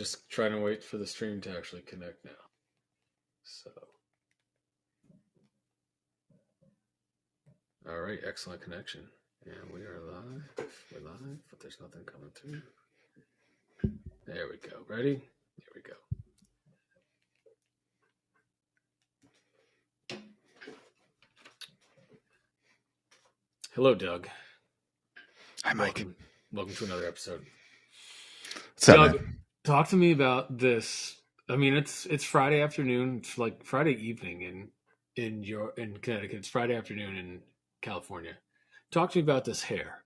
just trying to wait for the stream to actually connect now. So, all right, excellent connection. And we are live. We're live, but there's nothing coming through. There we go. Ready? Here we go. Hello, Doug. Hi, Mike. Welcome to another episode. What's up, Doug, man? talk to me about this. I mean, it's Friday afternoon. It's like Friday evening in Connecticut. It's Friday afternoon in California. Talk to me about this hair.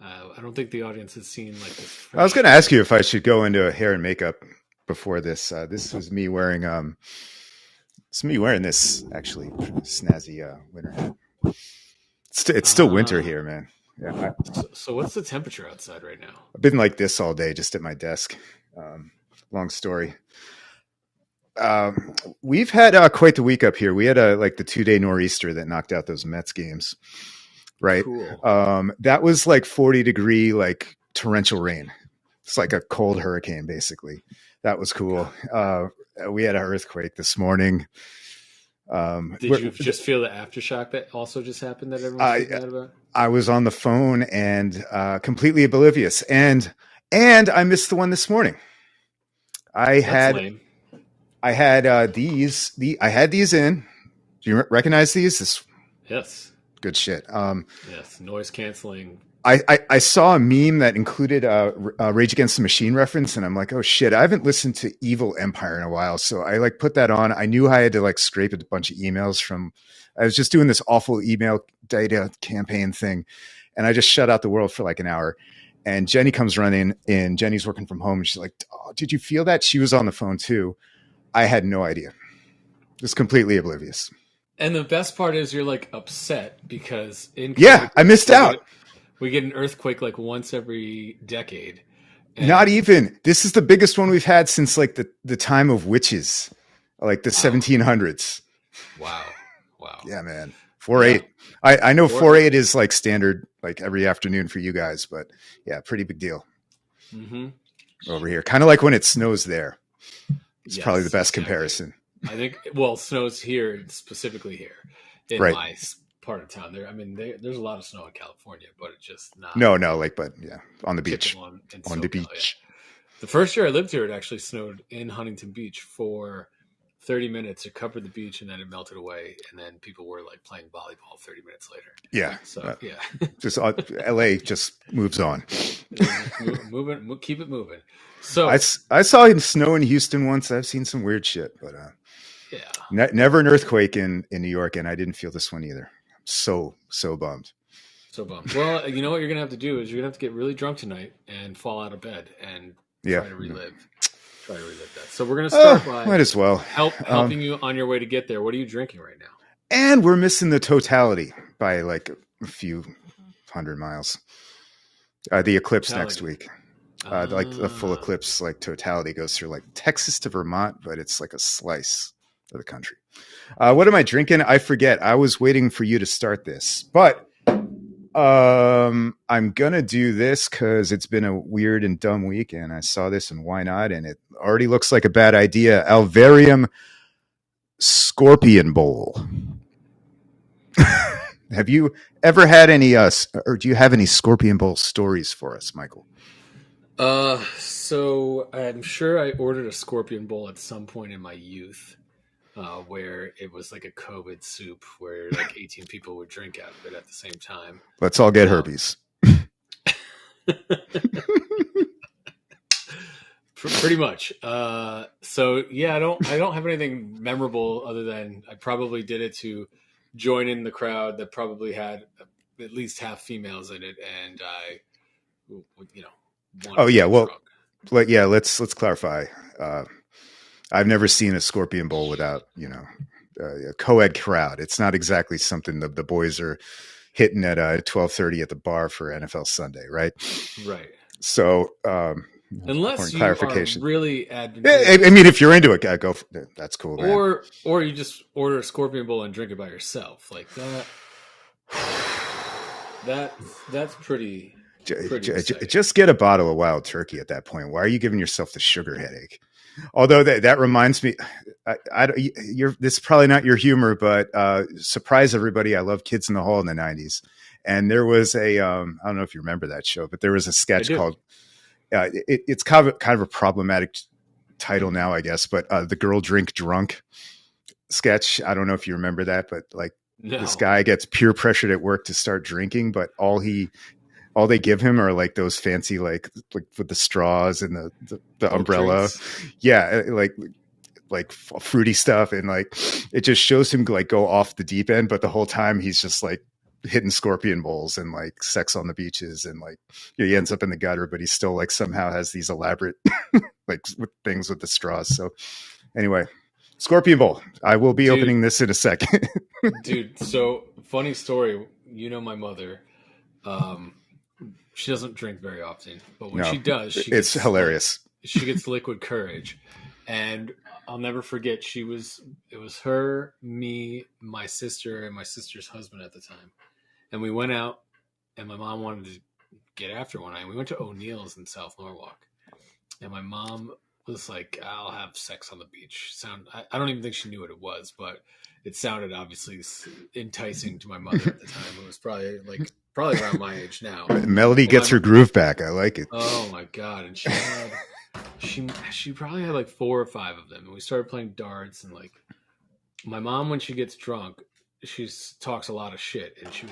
I don't think the audience has seen like this. I was going to ask you if I should go into hair and makeup before this. This was me wearing this actually snazzy winter hat. It's still winter here, man. Yeah. So what's the temperature outside right now? I've been like this all day, just at my desk. Long story. We've had quite the week up here. We had like the 2-day nor'easter that knocked out those Mets games. Right. Cool. That was like 40-degree, like torrential rain. It's like a cold hurricane, basically. That was cool. We had an earthquake this morning. Did you just feel the aftershock that also just happened that everyone's freaking out about? I was on the phone and completely oblivious. And I missed the one this morning. I had these in. Do you recognize these? Yes. Good shit. Yes, noise canceling. I saw a meme that included a Rage Against the Machine reference, and I'm like, oh shit, I haven't listened to Evil Empire in a while. So I like put that on. I knew I had to like scrape a bunch of emails from, I was just doing this awful email data campaign thing, and I just shut out the world for like an hour. And Jenny comes running in. Jenny's working from home, and she's like, oh, did you feel that? She was on the phone too. I had no idea. Just completely oblivious. And the best part is you're like upset because I missed out. We get an earthquake like once every decade. Not even. This is the biggest one we've had since like the time of witches, like the 1700s. Wow. Yeah, man. 4/8. Yeah. I know 4/8 is like standard, like every afternoon for you guys, but yeah, pretty big deal over here. Kind of like when it snows there. It's probably the best comparison. I think, well, snows here, specifically here in my part of town. There's a lot of snow in California, but it's just not. No, but yeah, on the beach. On the beach. Yeah. The first year I lived here, it actually snowed in Huntington Beach for 30 minutes. It covered the beach and then it melted away. And then people were like playing volleyball 30 minutes later. Yeah. So, yeah. Just LA just moves on. Keep it moving. So I saw snow in Houston once. I've seen some weird shit, but yeah, never an earthquake in New York, and I didn't feel this one either. I'm so bummed. So bummed. Well, you know what you're gonna have to do is you're gonna have to get really drunk tonight and fall out of bed and try to relive that. So we're gonna start by might as well helping you on your way to get there. What are you drinking right now? And we're missing the totality by like a few 100 miles. The eclipse next week. Like the full eclipse, like totality goes through like Texas to Vermont, but it's like a slice of the country. What am I drinking? I forget. I was waiting for you to start this, but I'm gonna do this because it's been a weird and dumb week, and I saw this, and why not? And it already looks like a bad idea. Alvarium Scorpion Bowl. Have you ever had any, or do you have any Scorpion Bowl stories for us, Michael? So I'm sure I ordered a Scorpion Bowl at some point in my youth, where it was like a COVID soup where like 18 people would drink out of it at the same time. Let's all get herpes. Pretty much. So yeah, I don't have anything memorable other than I probably did it to join in the crowd that probably had at least half females in it, and I, oh yeah, well, yeah. Let's clarify. I've never seen a Scorpion Bowl without a co-ed crowd. It's not exactly something the boys are hitting at 12:30 at the bar for NFL Sunday, right? Right. So unless you clarification. Are really advantageous. I mean, if you're into it, go. That's cool, man. Or you just order a Scorpion Bowl and drink it by yourself, like that. That's pretty Pretty exciting. Just get a bottle of Wild Turkey at that point. Why are you giving yourself the sugar headache? Although that reminds me, this is probably not your humor, but surprise everybody! I love Kids in the Hall in the '90s, and there was I don't know if you remember that show, but there was a sketch called. It's kind of a problematic title now, I guess, but the Girl Drink Drunk sketch. I don't know if you remember that, but like this guy gets peer pressured at work to start drinking, but all they give him are like those fancy like with the straws and the umbrella, yeah, like fruity stuff, and like it just shows him like go off the deep end, but the whole time he's just like hitting scorpion bowls and like sex on the beaches, and like he ends up in the gutter, but he still like somehow has these elaborate like with things with the straws. So anyway, Scorpion Bowl. I will be opening this in a second. Dude, so funny story. My mother, she doesn't drink very often, but when she does, it's hilarious. She gets liquid courage. And I'll never forget, it was her, me, my sister, and my sister's husband at the time. And we went out, and my mom wanted to get after one night. We went to O'Neill's in South Norwalk. And my mom was like, I'll have sex on the beach. I don't even think she knew what it was, but it sounded obviously enticing to my mother at the time. It was probably around my age now. Melody gets her groove back. I like it. Oh my God. And she probably had like 4 or 5 of them. And we started playing darts, and like my mom, when she gets drunk, she talks a lot of shit, and she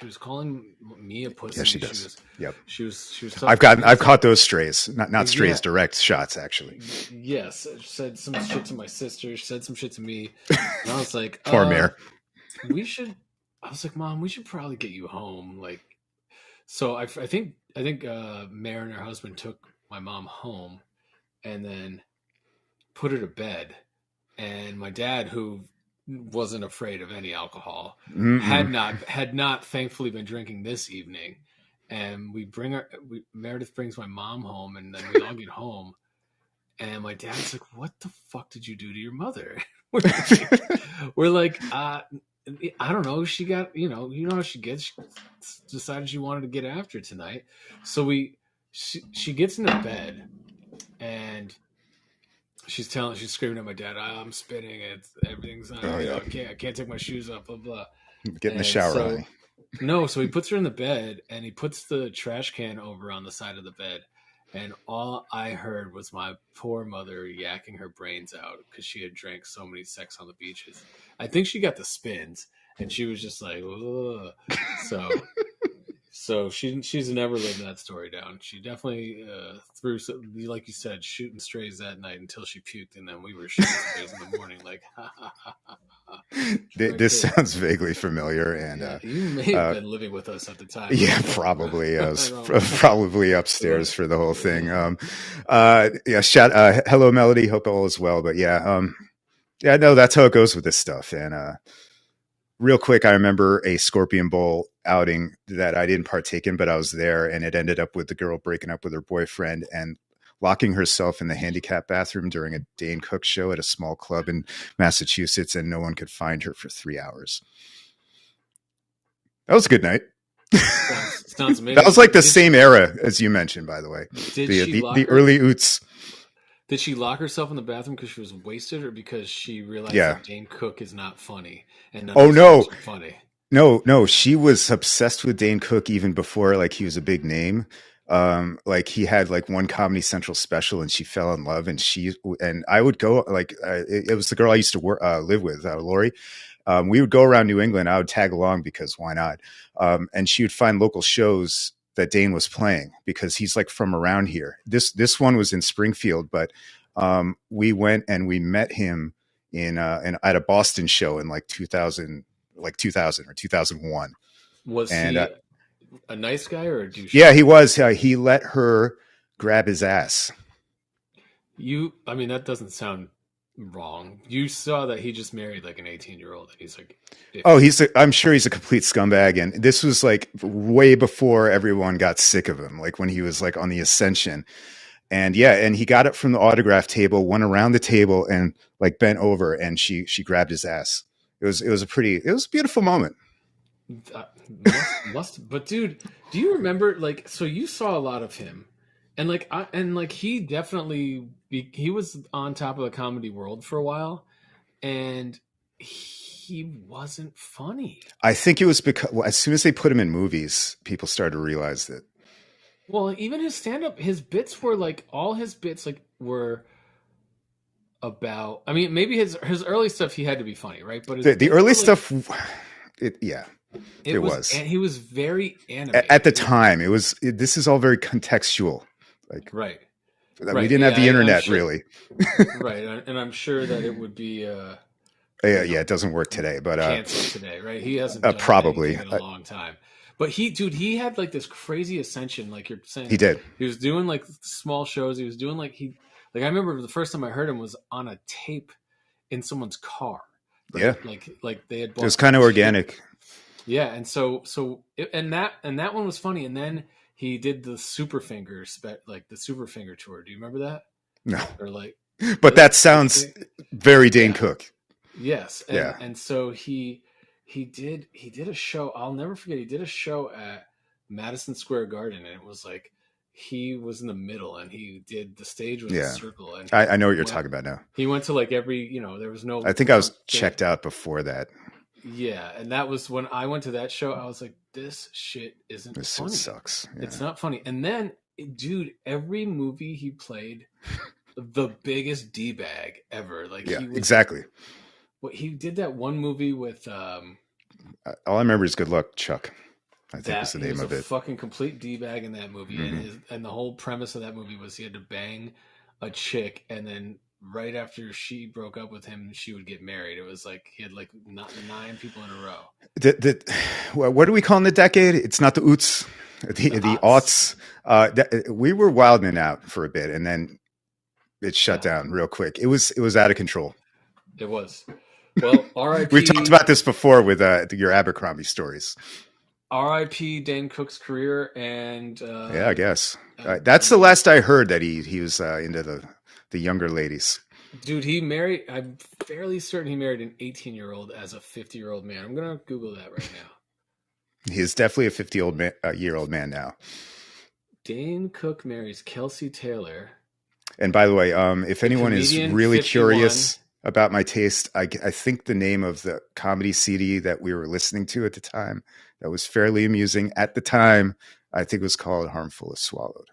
was calling me a pussy. Yeah, she does. She was I've caught those strays, not strays, direct shots actually. Yes, she said some shit to my sister. She said some shit to me, and I was like, poor Mare. I was like, Mom, we should probably get you home. Like, so I think Mare and her husband took my mom home, and then put her to bed. And my dad, who wasn't afraid of any alcohol, had not thankfully been drinking this evening. And Meredith brings my mom home, and then we all get home, and my dad's like, what the fuck did you do to your mother? We're like, I don't know. She got, you know how she gets. She decided she wanted to get after tonight. So she gets into bed, and she's screaming at my dad, I'm spitting, everything's on, I can't take my shoes off, blah blah. Get in the shower. So he puts her in the bed, and he puts the trash can over on the side of the bed, and all I heard was my poor mother yakking her brains out because she had drank so many Sex on the Beaches. I think she got the spins, and she was just like, ugh. So she's never lived that story down. She definitely threw, like you said, shooting strays that night until she puked, and then we were shooting strays in the morning. Like, this sounds vaguely familiar, and you may have been living with us at the time. Yeah, probably. I was probably upstairs for the whole thing. Hello, Melody. Hope all is well. But no, that's how it goes with this stuff. And real quick, I remember a Scorpion Bowl outing that I didn't partake in, but I was there, and it ended up with the girl breaking up with her boyfriend and locking herself in the handicap bathroom during a Dane Cook show at a small club in Massachusetts, and no one could find her for 3 hours. That was a good night. Sounds amazing. That was like the same era as you mentioned, by the way. The early Oots. Did she lock herself in the bathroom because she was wasted, or because she realized that Dane Cook is not funny? And funny. No, she was obsessed with Dane Cook even before like he was a big name. Like he had like one Comedy Central special, and she fell in love, and I would go like it was the girl I used to live with, Lori. We would go around New England. I would tag along because why not? And she would find local shows that Dane was playing because he's like from around here. This one was in Springfield, but we went and we met him at a Boston show in like 2000 or 2001. Was he a nice guy or a douche? Yeah, he was. He let her grab his ass. That doesn't sound wrong. You saw that he just married like an 18-year-old, and he's like, I'm sure he's a complete scumbag, and this was like way before everyone got sick of him, like when he was like on the ascension. And and he got it from the autograph table, went around the table and like bent over, and she grabbed his ass. It was a beautiful moment. Uh, but dude, do you remember like so you saw a lot of him, and like he definitely he was on top of the comedy world for a while, and he wasn't funny. I think it was because as soon as they put him in movies, people started to realize that. Well, even his stand up, his bits were like all his bits like were about. I mean, maybe his early stuff he had to be funny, right? But his The bits early were like stuff, yeah, it it was, was. and he was very At animated. the time, this is all very contextual. Like Right, we right, didn't have yeah, the I'm internet sure. really. Right, and I'm sure that it would be, Yeah, you yeah, know, it doesn't work today, but canceled today, right? He hasn't done probably anything in a long time. But dude, he had like this crazy ascension, like you're saying, he like did. he was doing like small shows. He was doing like I remember the first time I heard him was on a tape in someone's car, Yeah, right? Like they had it was bought kind of tape. organic. Yeah, and and that one was funny. And then he did the Superfinger like the Superfinger tour. Do you remember that? No, Or like but really? that sounds very Dane Yeah. Cook. Yes, and Yeah, and so he did a show. I'll never forget. He did a show at Madison Square Garden, and it was like he was in the middle, and he did the stage was a yeah. circle, and I know he what you're went talking about now. he went to like every there was I no think I was front stage. checked out before that. Yeah, and that was when I went to that show. I was like, this shit isn't This shit funny. sucks. It's Yeah, not funny. And then, dude, every movie he played, the biggest d bag ever. Like yeah, he was exactly. what he did that one movie with All I remember is "Good Luck, Chuck." I think was that the he name was a of it. fucking complete d bag in that movie, and Hmm. the whole premise of that movie was he had to bang a chick, and then right after she broke up with him, she would get married. It was like he had like not 9 people in a row. What do we call in the decade? It's not the oots, The the Ots. aughts. We were wilding out for a bit, and then it shut Yeah, down real quick. It was out of control. it was. Well, We've talked R.I.P. about this before with your Abercrombie stories. R.I.P. Dane Cook's career, and Yeah, I guess I that's the mean, last I heard that he was into the younger ladies. dude, he married. I'm fairly certain he married an 18-year-old as a 50-year-old man. I'm gonna Google that right now. He is definitely a 50-year-old man now. Dane Cook marries Kelsey Taylor, And by the way, if the anyone is comedian, really 51. curious about my taste, I think the name of the comedy CD that we were listening to at the time that was fairly amusing at the time, I think it was called "Harmful as Swallowed."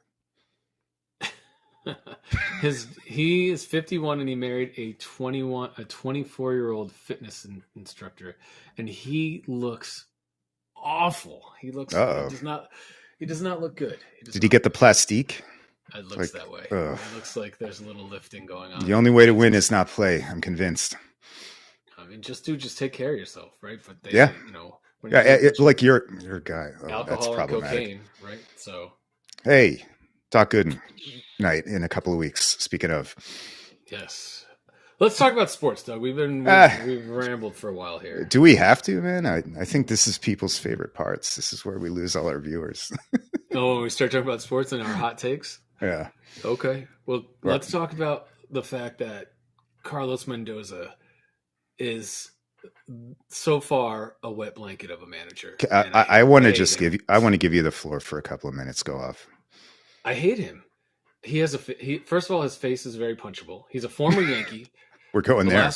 He is 51 and he married a 24-year-old fitness instructor, and he looks awful. He looks Uh-oh. he does not look good. Did he get the plastique? It looks Like, that way. ugh. It looks like there's a little lifting going on. The only way to win is not play. I'm convinced. I mean, just take care of yourself, right? But Yeah. When you Yeah, do it, like you're a guy. Oh, that's alcohol and problematic. cocaine, right? So, Hey, Doc Gooden night in a couple of weeks. Speaking of, yes. Let's talk about sports, Doug. We've rambled for a while here. do we have to, man? I think this is people's favorite parts. This is where we lose all our viewers. Oh, when we start talking about sports and our hot takes? Yeah. Okay. Well, let's talk about the fact that Carlos Mendoza is so far a wet blanket of a manager. I want to just give you the floor for a couple of minutes. Go off. I hate him. He has first of all, his face is very punchable. He's a former Yankee. We're going there.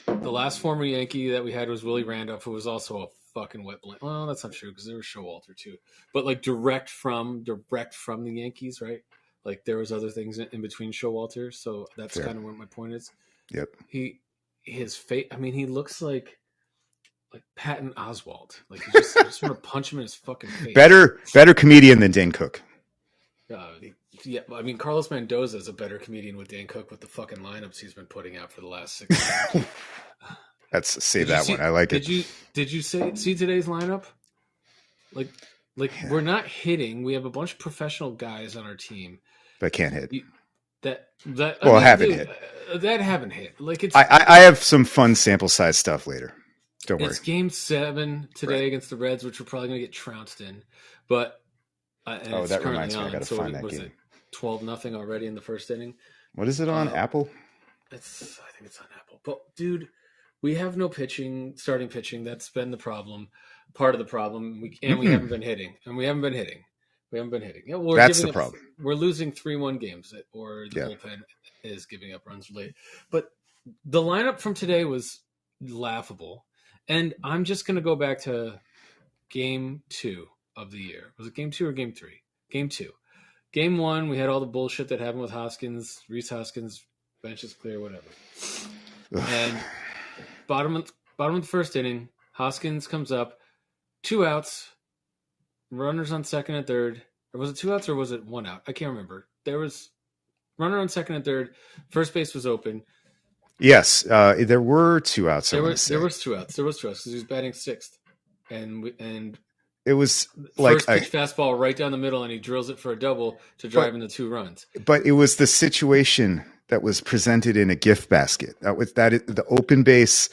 The last former Yankee that we had was Willie Randolph, who was also a fucking wet blanket. Well, that's not true because there was Showalter too, but like direct from the Yankees, right? Like there was other things in between Showalter, so that's kind of where my point is. Yep. His face. I mean, he looks like Patton Oswalt. Like I just want to punch him in his fucking face. Better comedian than Dane Cook. Yeah, I mean, Carlos Mendoza is a better comedian with Dan Cook with the fucking lineups he's been putting out for the last 6 months. Let's save that one. I like it. Did you see today's lineup? Like yeah. We're not hitting. We have a bunch of professional guys on our team that can't hit. Haven't hit. That haven't hit. Like it's. I have some fun sample size stuff later. Don't worry. It's Game 7 today against the Reds, which we're probably going to get trounced in. But that reminds me. I got to find that game. 12-0 already in the first inning. What is it on Apple? I think it's on Apple. But dude, we have no starting pitching. That's been the problem. part of the problem. We haven't been hitting, and we haven't been hitting. Yeah, That's the problem. We're losing 3-1 games, or the bullpen is giving up runs late. But the lineup from today was laughable, and I'm just going to go back to game 2 of the year. Was it game 2 or game 3? Game 2. Game 1, we had all the bullshit that happened with Hoskins, Rhys Hoskins, bench is clear, whatever. And bottom of the first inning, Hoskins comes up, 2 outs, runners on second and third. Or was it 2 outs or was it 1 out? I can't remember. There was runner on second and third. First base was open. Yes, there were 2 outs. There was 2 outs. There was 2 outs because he was batting sixth, and it was like first pitch fastball right down the middle, and he drills it for a double to drive in the 2 runs. But it was the situation that was presented in a gift basket. The open base,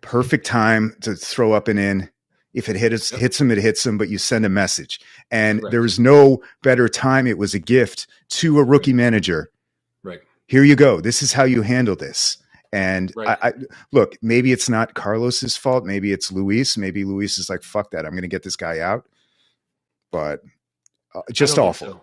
perfect time to throw up and in. If it hits him, it hits him, but you send a message. And there was no better time. It was a gift to a rookie manager. Right. Here you go. This is how you handle this. And I look, maybe it's not Carlos's fault. Maybe it's Luis. Maybe Luis is like, fuck that. I'm going to get this guy out. But just awful. So.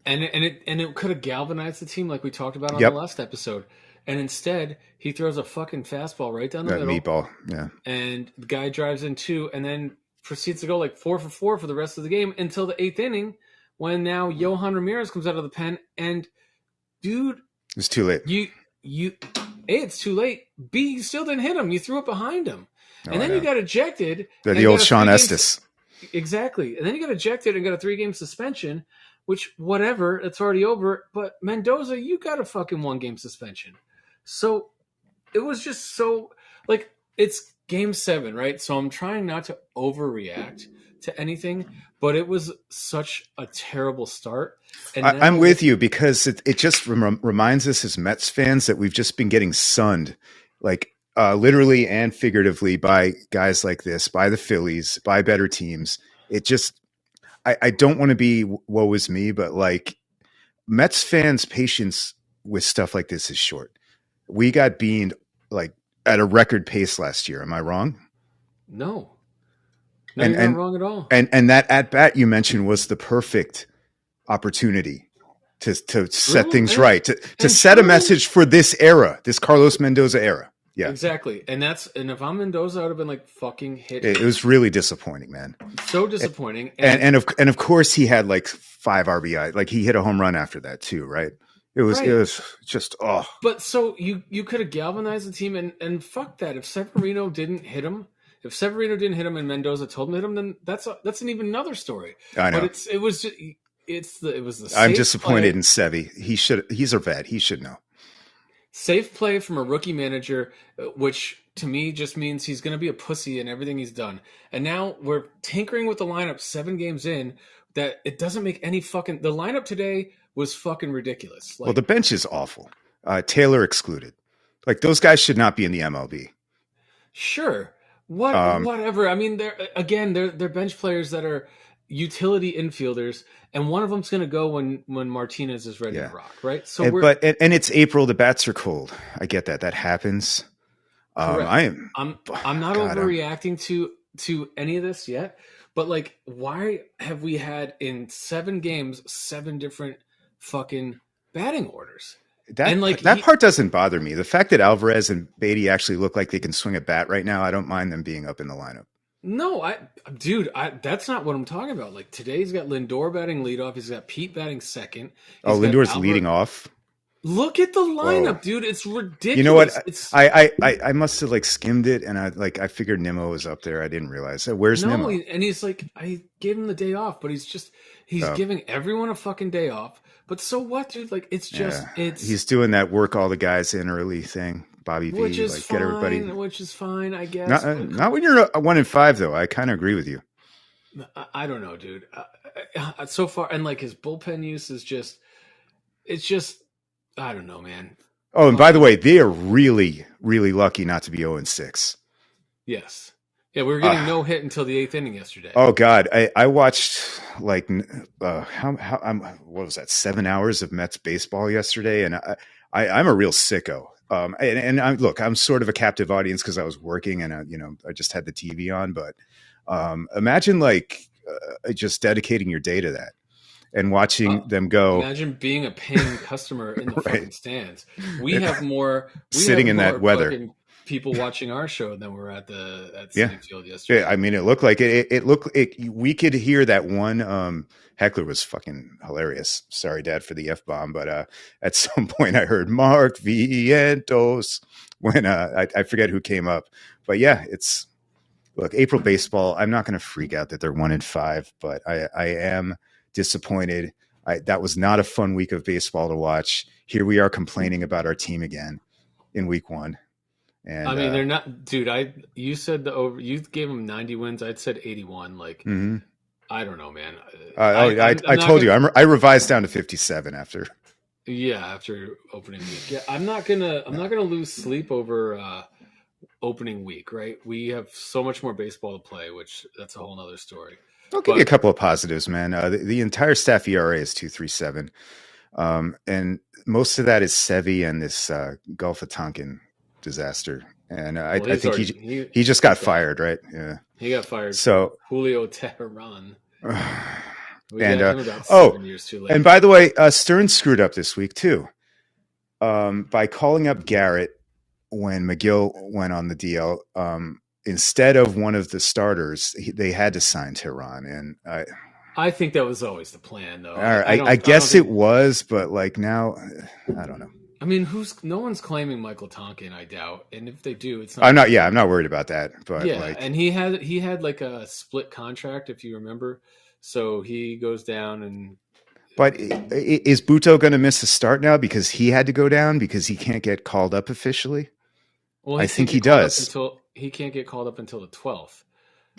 And it could have galvanized the team like we talked about on the last episode. And instead, he throws a fucking fastball right down the middle. Meatball, yeah. And the guy drives in 2 and then proceeds to go like 4 for 4 for the rest of the game until the 8th inning when now Yohan Ramirez comes out of the pen. And, dude. It's too late. A, it's too late. B, you still didn't hit him. You threw it behind him. And then you got ejected. The old Sean Estes. Exactly. And then you got ejected and got a 3-game suspension, which, whatever, it's already over. But Mendoza, you got a fucking 1-game suspension. So it was just so, like, it's game 7, right? So I'm trying not to overreact to anything, but it was such a terrible start. And I'm with you because it just reminds us as Mets fans that we've just been getting sunned, like literally and figuratively, by guys like this, by the Phillies, by better teams. It just, I don't want to be woe is me, but like Mets fans' patience with stuff like this is short. We got beaned like at a record pace last year. Am I wrong? No, you're not wrong at all. And that at bat you mentioned was the perfect opportunity to set things right, to set a message for this era, this Carlos Mendoza era. Yeah, exactly. And if I'm Mendoza, I would have been like fucking hit. It was really disappointing, man. So disappointing. And of course he had like 5 RBI. Like he hit a home run after that too, right? It was just But so you could have galvanized the team and fuck that. If Severino didn't hit him and Mendoza told him to hit him, then that's an even another story. I know. But it was the I'm disappointed in Sevy. He's a vet. He should know. Safe play from a rookie manager, which to me just means he's going to be a pussy in everything he's done. And now we're tinkering with the lineup 7 games in that it doesn't make any fucking. The lineup today was fucking ridiculous. Well, the bench is awful. Taylor excluded. Like those guys should not be in the MLB. Sure. Whatever. I mean, they're bench players that are utility infielders, and one of them's going to go when Martinez is ready to rock, right? So, and it's April. The bats are cold. I get that. That happens. I'm not overreacting to any of this yet, but like, why have we had in 7 games 7 different fucking batting orders? That part doesn't bother me. The fact that Alvarez and Beatty actually look like they can swing a bat right now, I don't mind them being up in the lineup. No, that's not what I'm talking about. Like today, he's got Lindor batting leadoff. He's got Pete batting second. Lindor's leading off. Look at the lineup, dude. It's ridiculous. You know what? I must have like skimmed it, and I figured Nimmo was up there. I didn't realize. Where's Nimmo? And he's like, I gave him the day off, but he's giving everyone a fucking day off. But so what, dude? Like he's doing that work all the guys in early thing. Bobby V, which is like fine, get everybody. Which is fine, I guess. Not when you're 1-5 though. I kind of agree with you. I don't know, dude. So far, and like his bullpen use is it's just. I don't know, man. Oh, and by the way, they are really, really lucky not to be 0-6. Yes. Yeah, we were getting no hit until the 8th inning yesterday. Oh God, I watched like what was that? 7 hours of Mets baseball yesterday, and I'm a real sicko. And I'm sort of a captive audience because I was working and I just had the TV on, but Imagine like just dedicating your day to that and watching them go. Imagine being a paying customer in the Right. fucking stands. We have more Sitting in that weather. fucking people watching our show than were at Citi Field yesterday. Yeah, I mean, it looked like it looked. We could hear that one heckler was fucking hilarious. Sorry, Dad, for the F-bomb, but at some point I heard Mark Vientos when I forget who came up, but yeah, it's look April baseball. I'm not going to freak out that they're 1-5, but I am disappointed. That was not a fun week of baseball to watch. Here we are complaining about our team again in week 1. And, I mean, they're not, dude. You said you gave them 90 wins. I'd said 81. Like, I don't know, man. I told you I revised down to 57 after. Yeah, after opening week. Yeah, I'm not gonna lose sleep over opening week. Right? We have so much more baseball to play, which that's a whole nother story. I'll give you a couple of positives, man. The entire staff ERA is 2.37, and most of that is Sevy and this Gulf of Tonkin disaster. And I think he just got fired, right? Yeah, he got fired. So Julio Teheran. And and by the way, Stearns screwed up this week too by calling up Garrett when McGill went on the DL. Instead of one of the starters, they had to sign Teheran, and I think that was always the plan, though. All right, I guess it was, but like now, I don't know. I mean, no one's claiming Michael Tonkin, I doubt. And if they do, it's not. I'm not worried about that. But yeah, like, and he had like a split contract, if you remember. So he goes down and. But is Buto going to miss a start now because he had to go down because he can't get called up officially? Well, I think he does. He can't get called up until the 12th.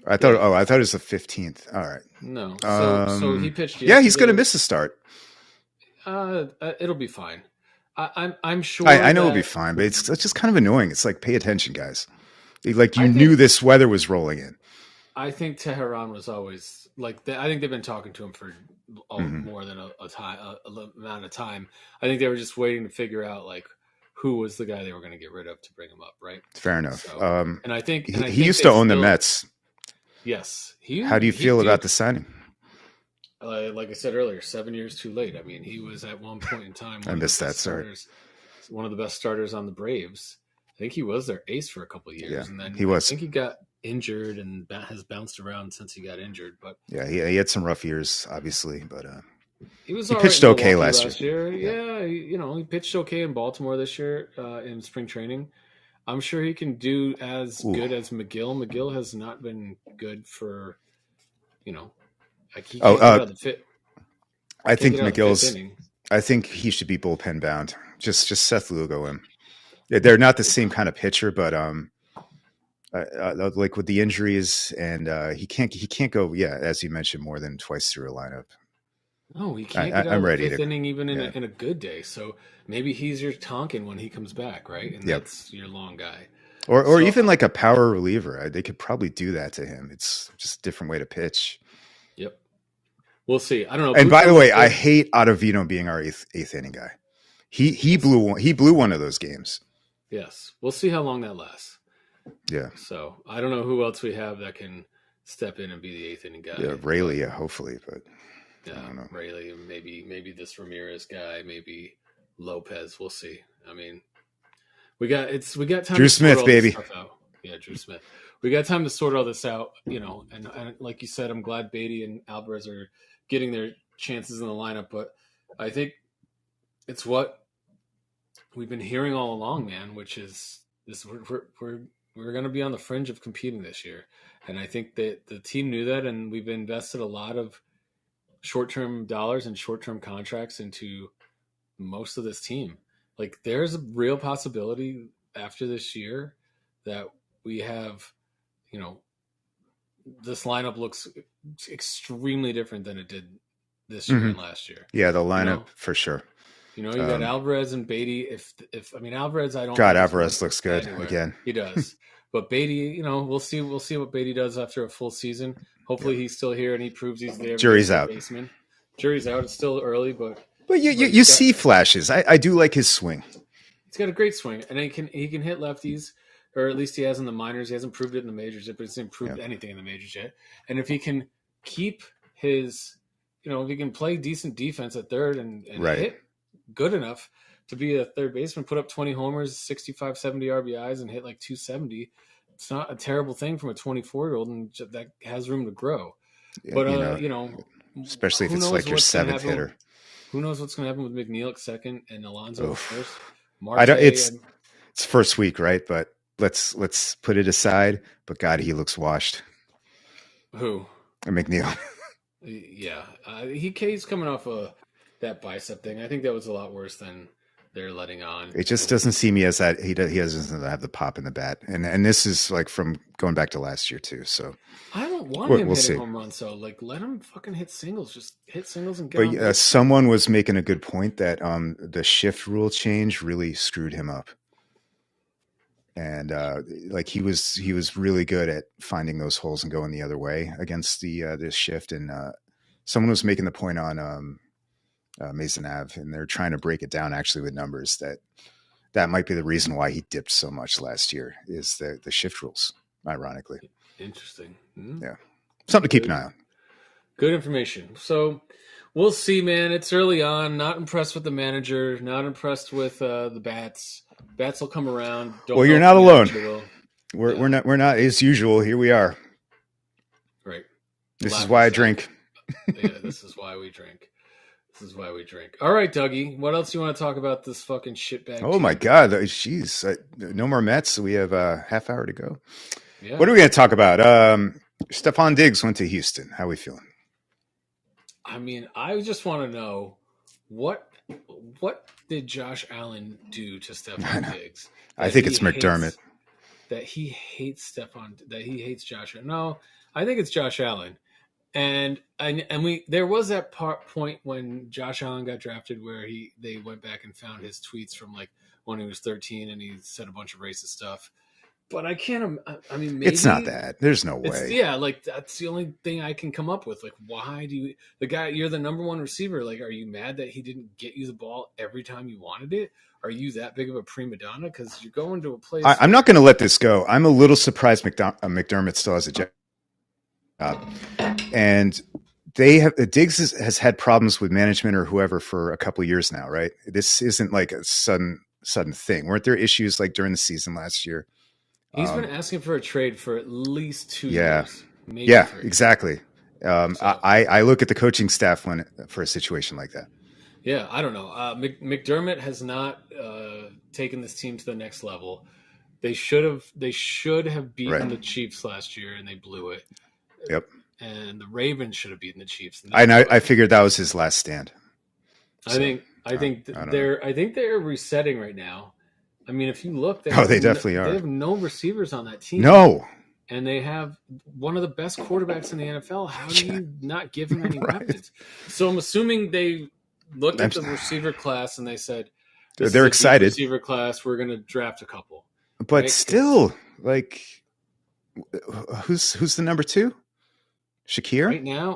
I thought it was the 15th. All right. No. So he pitched yesterday. Yeah, he's going to miss a start. It'll be fine. I'm sure. I know it'll be fine, but it's just kind of annoying. It's like, pay attention, guys. Like you knew this weather was rolling in. I think Teheran was always like. I think they've been talking to him for more than a amount of time. I think they were just waiting to figure out like who was the guy they were going to get rid of to bring him up, right? Fair enough. So, and I think he used to own the Mets. Yes. How do you feel about the signing? Like I said earlier, 7 years too late. I mean, he was at one point in time. I missed that. Sorry. One of the best starters on the Braves. I think he was their ace for a couple of years, yeah, and then he was. I think he got injured and has bounced around since he got injured. But yeah, he had some rough years, obviously, but he pitched okay last year. Yeah, he pitched okay in Baltimore this year in spring training. I'm sure he can do as good as McGill. McGill has not been good for, like he can't get out of the fit. I think McGill's. I think he should be bullpen bound. Just Seth Lugo him. They're not the same kind of pitcher, but like with the injuries and he can't go. Yeah, as you mentioned, more than twice through a lineup. No, he can't get out of the fifth inning even in a good day. So maybe he's your Tonkin when he comes back, right? And that's your long guy. Or even like a power reliever. They could probably do that to him. It's just a different way to pitch. Yep. We'll see. I don't know. And by the way, I hate Ottavino being our eighth inning guy. He blew one of those games. Yes. We'll see how long that lasts. Yeah. So I don't know who else we have that can step in and be the eighth inning guy. Yeah, Rayleigh, hopefully, but yeah, I don't know. Rayleigh, maybe this Ramirez guy, maybe Lopez. We'll see. I mean, we got time. Drew Smith, baby. Yeah, Drew Smith. We got time to sort all this out, and like you said, I'm glad Beatty and Alvarez are getting their chances in the lineup, but I think it's what we've been hearing all along, man, which is this we're going to be on the fringe of competing this year. And I think that the team knew that, and we've invested a lot of short-term dollars and short-term contracts into most of this team. Like, there's a real possibility after this year that we have, this lineup looks extremely different than it did this year and last year. Yeah, the lineup for sure. You got Alvarez and Beatty. If Alvarez, I don't. God, Alvarez looks good again. He does, but Beatty, we'll see what Beatty does after a full season. Hopefully, he's still here and he proves he's there. Jury's out. Baseman. Jury's out. It's still early, but you see flashes. I do like his swing. He's got a great swing, and he can hit lefties. or at least he has in the minors. He hasn't proved it in the majors yet, but he's improved anything in the majors yet. And if he can keep his, if he can play decent defense at third and hit good enough to be a third baseman, put up 20 homers, 65, 70 RBIs, and hit like 270. It's not a terrible thing from a 24-year-old, and that has room to grow. But especially if it's like your seventh hitter. Who knows what's going to happen with McNeil at second and Alonso at first? It's first week, right? But let's put it aside. But God, he looks washed. Who? McNeil. Yeah, he's coming off that bicep thing. I think that was a lot worse than they're letting on. It just doesn't seem he has that. He doesn't have the pop in the bat, and this is like from going back to last year too. So I don't want him hitting home runs. So like, let him fucking hit singles. Just hit singles and get. But someone was making a good point that the shift rule change really screwed him up, and like he was really good at finding those holes and going the other way against this shift. And someone was making the point on Mason Ave, and they're trying to break it down actually with numbers that might be the reason why he dipped so much last year is the shift rules, ironically. Interesting. Yeah. Something to keep an eye on. Good information. So we'll see, man. It's early on. Not impressed with the manager. Not impressed with the bats. Bats will come around. Well, you're not alone. We're not as usual. Here we are. Right. This is why I drink. Yeah, this is why we drink. This is why we drink. All right, Dougie. What else do you want to talk about this fucking shitbag? Oh, my God. Jeez. No more Mets. So we have a half hour to go. Yeah. What are we going to talk about? Stephon Diggs went to Houston. How are we feeling? I mean, I just want to know what did Josh Allen do to Stephon Diggs? I think it's McDermott. That he hates that he hates Josh Allen. No, I think it's Josh Allen. And there was that point when Josh Allen got drafted where they went back and found his tweets from like when he was 13 and he said a bunch of racist stuff. But I can't. I mean, maybe it's not that. There's no way. Yeah, like that's the only thing I can come up with. Like, why do you're the number one receiver? Like, are you mad that he didn't get you the ball every time you wanted it? Are you that big of a prima donna? Because you're going to a place. I'm not going to let this go. I'm a little surprised McDermott still has a job. And Diggs has had problems with management or whoever for a couple of years now, right? This isn't like a sudden thing. Weren't there issues like during the season last year? He's been asking for a trade for at least 2 years. Maybe yeah, 3. Exactly. I look at the coaching staff for a situation like that. Yeah, I don't know. McDermott has not taken this team to the next level. They should have beaten the Chiefs last year, and they blew it. Yep. And the Ravens should have beaten the Chiefs. I figured that was his last stand. I think they're resetting right now. I mean, if you look, they definitely are. They have no receivers on that team. No. And they have one of the best quarterbacks in the NFL. How do you not give him any weapons? So I'm assuming they looked at the receiver class and they said, they're excited. Receiver class, we're going to draft a couple. But right? Still, like, who's the number 2? Shakir?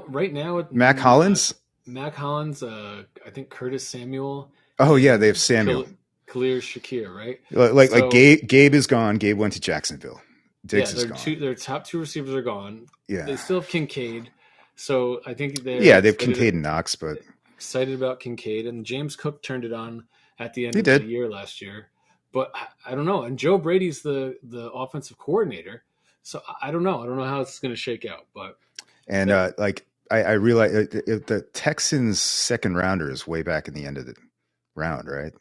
Right now, Mac Hollins. I think Curtis Samuel. Oh yeah, they have Samuel. Khalil Shakir, right? Like Gabe is gone. Gabe went to Jacksonville. Diggs is gone. Their top 2 receivers are gone. Yeah, they still have Kincaid. So I think they have Kincaid and Knox, but excited about Kincaid, and James Cook turned it on at the end of the year last year. But I don't know. And Joe Brady's the offensive coordinator, so I don't know. I don't know how it's going to shake out, but. And I realize the Texans' second rounder is way back in the end of the round, right?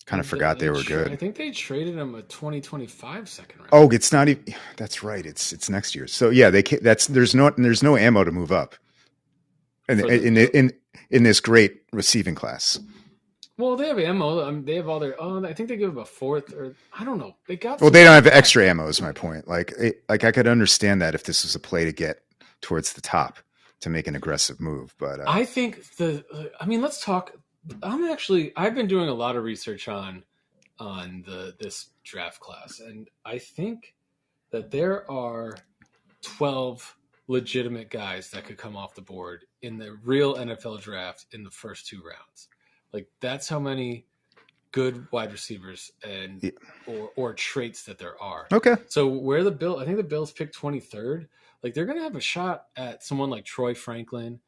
Kind of forgot they were good. I think they traded him a 2025 second round. Oh, it's not even. That's right. It's next year. So yeah, there's no ammo to move up, in this great receiving class. Well, they have ammo. They have all their. I think they give them a 4th, or I don't know. They got. Well, they don't have extra ammo. Is my point. Like I could understand that if this was a play to get towards the top to make an aggressive move, but I think let's talk. I've been doing a lot of research on this draft class, and I think that there are 12 legitimate guys that could come off the board in the real NFL draft in the first 2 rounds. Like, that's how many good wide receivers and Yeah. or traits that there are. Okay. So I think the Bills picked 23rd. Like they're gonna have a shot at someone like Troy Franklin.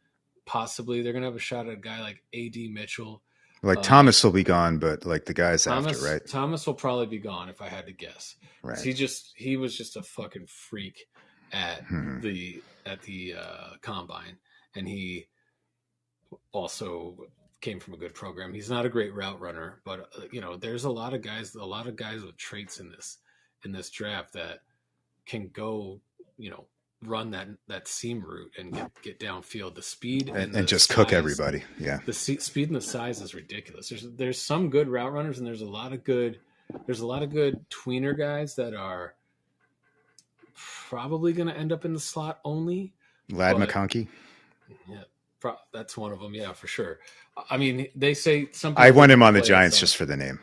Possibly they're gonna have a shot at a guy like A.D. Mitchell. Like Thomas will be gone, but like the guys after, right? Thomas will probably be gone if I had to guess. Right. He was just a fucking freak at the combine, and he also came from a good program. He's not a great route runner, but there's a lot of guys with traits in this draft that can go, run that seam route and get downfield. The speed and just size, cook everybody. Yeah, the speed and the size is ridiculous. There's some good route runners, and there's a lot of good tweener guys that are probably going to end up in the slot only. Ladd McConkey. Yeah, that's one of them. Yeah, for sure. I mean, they say something. I want him on the Giants just for the name.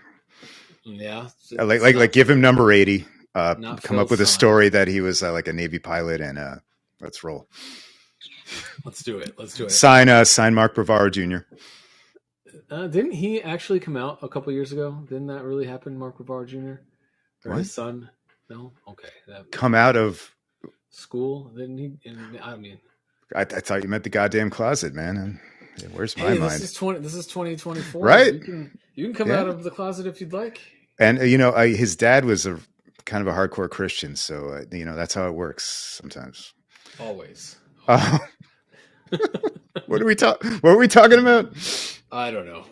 Yeah, like give him number 80. Come up with a story that he was like a Navy pilot, and let's roll. Let's do it. Sign Mark Bavaro Jr. Didn't he actually come out a couple years ago? Didn't that really happen, Mark Bavaro Jr.? Or his son? No? Okay. Come out of school? Didn't he? I mean, I thought you meant the goddamn closet, man. And where's my mind? This is 2024. Right? You can come out of the closet if you'd like. And his dad was a kind of a hardcore Christian, so that's how it works sometimes. Always. What are we talking about? I don't know.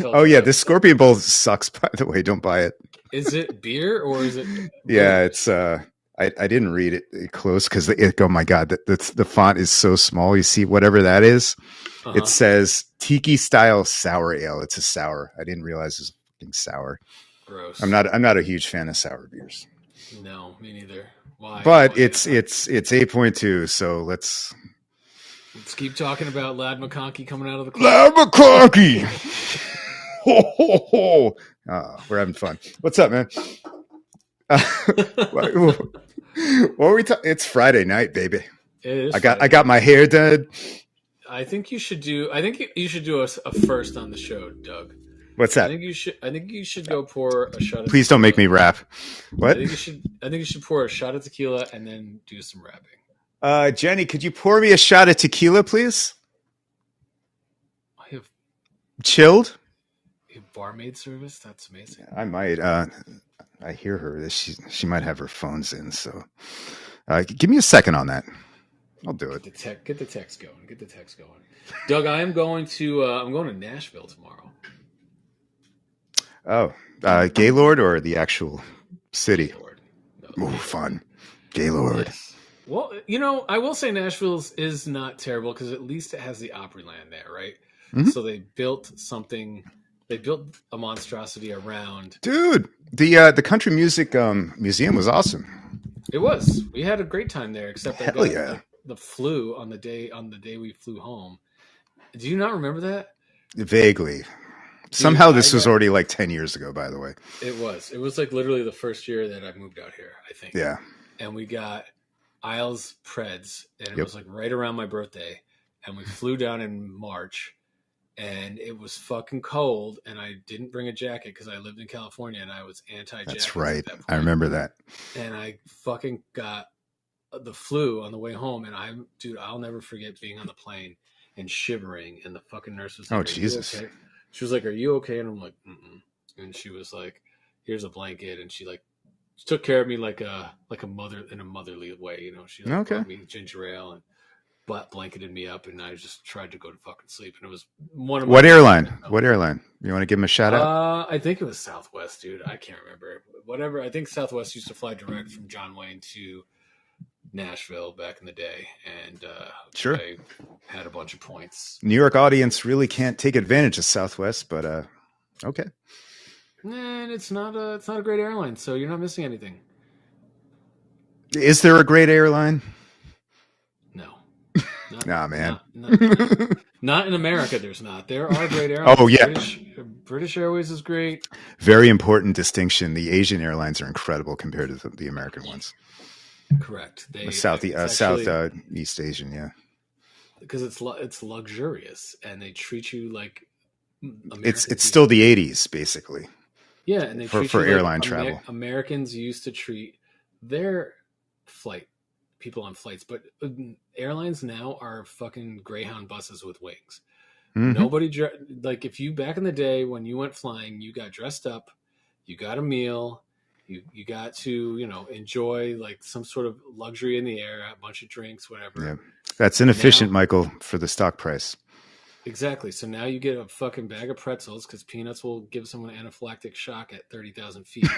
Oh yeah, this Scorpion Bowl sucks, by the way. Don't buy it. Is it beer or is it? Yeah, it's. I didn't read it close because oh my god, the font is so small. You see whatever that is. It says Tiki style sour ale. It's a sour. I didn't realize it was fucking sour. Gross. I'm not a huge fan of sour beers. No, me neither. Why? But it's 8.2, so let's keep talking about Ladd McConkey coming out of the club. Ladd McConkey. Ho, ho, ho. We're having fun. What's up, man? What were we talking? It's Friday night, baby. It is. I got my hair done. I think you should do a first on the show, Doug. What's that? I think you should go pour a shot. Please don't make me rap. What? I think you should pour a shot of tequila and then do some rapping. Jenny, could you pour me a shot of tequila, please? I have chilled. You have barmaid service. That's amazing. I might. I hear her. She might have her phones in. So, give me a second on that. I'll do it. Get the text going. Doug, I'm going to Nashville tomorrow. Oh, Gaylord or the actual city? Gaylord. No, fun. Gaylord. Yes. Well, I will say Nashville is not terrible because at least it has the Opryland there, right? Mm-hmm. So they built something. They built a monstrosity around. Dude, the country music museum was awesome. It was. We had a great time there, except hell yeah. The flu on the day we flew home. Do you not remember that? Vaguely. Somehow this was already like 10 years ago, by the way. It was like literally the first year that I moved out here, I think. Yeah. And we got Isles Preds, and it was like right around my birthday. And we flew down in March, and it was fucking cold, and I didn't bring a jacket because I lived in California, and I was anti-jacket. That's right. I remember that. And I fucking got the flu on the way home, and I'll never forget being on the plane and shivering, and the fucking nurse was like, "Oh, Jesus." Okay? She was like, "Are you okay?" And I'm like, "Mm-mm." And she was like, "Here's a blanket," and she took care of me like a mother in a motherly way, She brought me ginger ale and blanketed me up, and I just tried to go to fucking sleep. And it was one of my airline? What airline? You want to give them a shout out? I think it was Southwest, dude. I can't remember. Whatever. I think Southwest used to fly direct from John Wayne to Nashville back in the day, and sure, I had a bunch of points. New York audience really can't take advantage of Southwest, but okay. And it's not a great airline, so you're not missing anything. Is there a great airline? No. Nah, man. Not in America. There's not. There are great airlines. Oh yeah, British Airways is great. Very important distinction. The Asian airlines are incredible compared to the American ones. Correct. Southeast Asian, yeah. Because it's luxurious, and they treat you like it's still the 80s, basically. Yeah, and they treat for you like airline travel. Americans used to treat their flight people on flights, but airlines now are fucking Greyhound buses with wings. Mm-hmm. Nobody like if you back in the day when you went flying, you got dressed up, you got a meal, you got to enjoy like some sort of luxury in the air, a bunch of drinks, whatever. Yeah, that's inefficient, Now, Michael, for the stock price. exactly. So now you get a fucking bag of pretzels because peanuts will give someone an anaphylactic shock at 30,000 feet.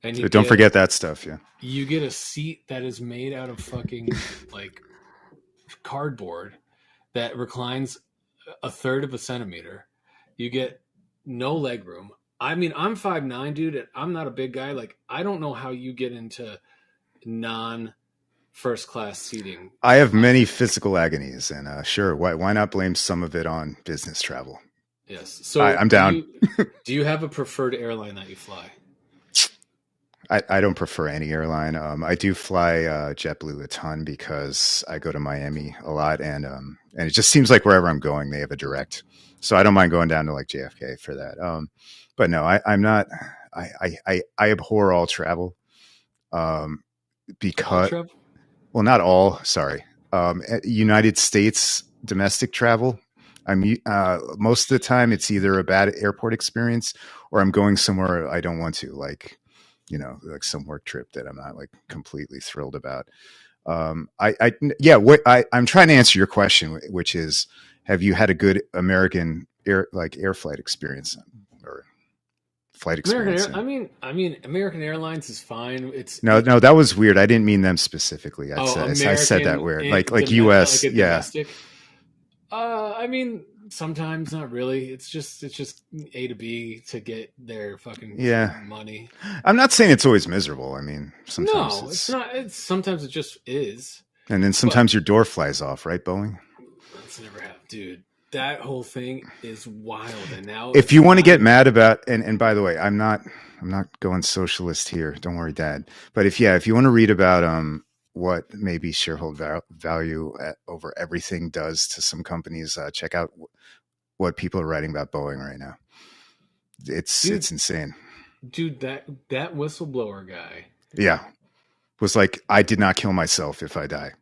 And you Don't forget that stuff. Yeah, you get a seat that is made out of fucking like cardboard that reclines a third of a centimeter. You get no leg room. I mean, I'm 5'9", dude, and I'm not a big guy. Like, I don't know how you get into non first class seating. I have many physical agonies, and sure, why not blame some of it on business travel? Yes. So I'm down. Do you have a preferred airline that you fly? I don't prefer any airline. I do fly JetBlue a ton because I go to Miami a lot, and it just seems like wherever I'm going, they have a direct. So I don't mind going down to like JFK for that. But no, I'm not. I abhor all travel. Because All travel? well, not all. Sorry, United States domestic travel. Most of the time it's either a bad airport experience or I'm going somewhere I don't want to, like like some work trip that I'm not like completely thrilled about. I'm trying to answer your question, which is, have you had a good American air flight experience or flight experience? I mean, American Airlines is fine. No, that was weird. I didn't mean them specifically. I said that American weird, like US, like a yeah. domestic. I mean, sometimes not really. It's just A to B to get their fucking money. I'm not saying it's always miserable. I mean, sometimes it's not. Sometimes it just is. And then sometimes your door flies off, right, Boeing? That's never happened, dude. That whole thing is wild. And now, if you want to get mad about, and by the way, I'm not going socialist here. Don't worry, Dad. But if you want to read about what maybe shareholder value over everything does to some companies, check out what people are writing about Boeing right now. It's insane, dude. That whistleblower guy, was like, I did not kill myself if I die.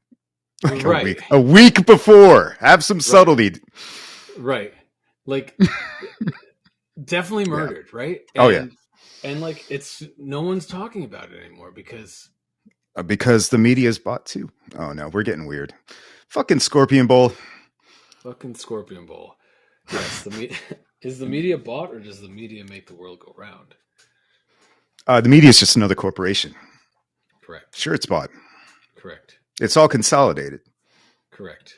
Like right. a week before. Have some subtlety. Right. Like definitely murdered, right? And like no one's talking about it anymore because the media is bought too. Oh no, we're getting weird. Fucking Scorpion Bowl. Yes, is the media bought or does the media make the world go round? The media is just another corporation. Correct. Sure, it's bought. Correct. It's all consolidated. Correct.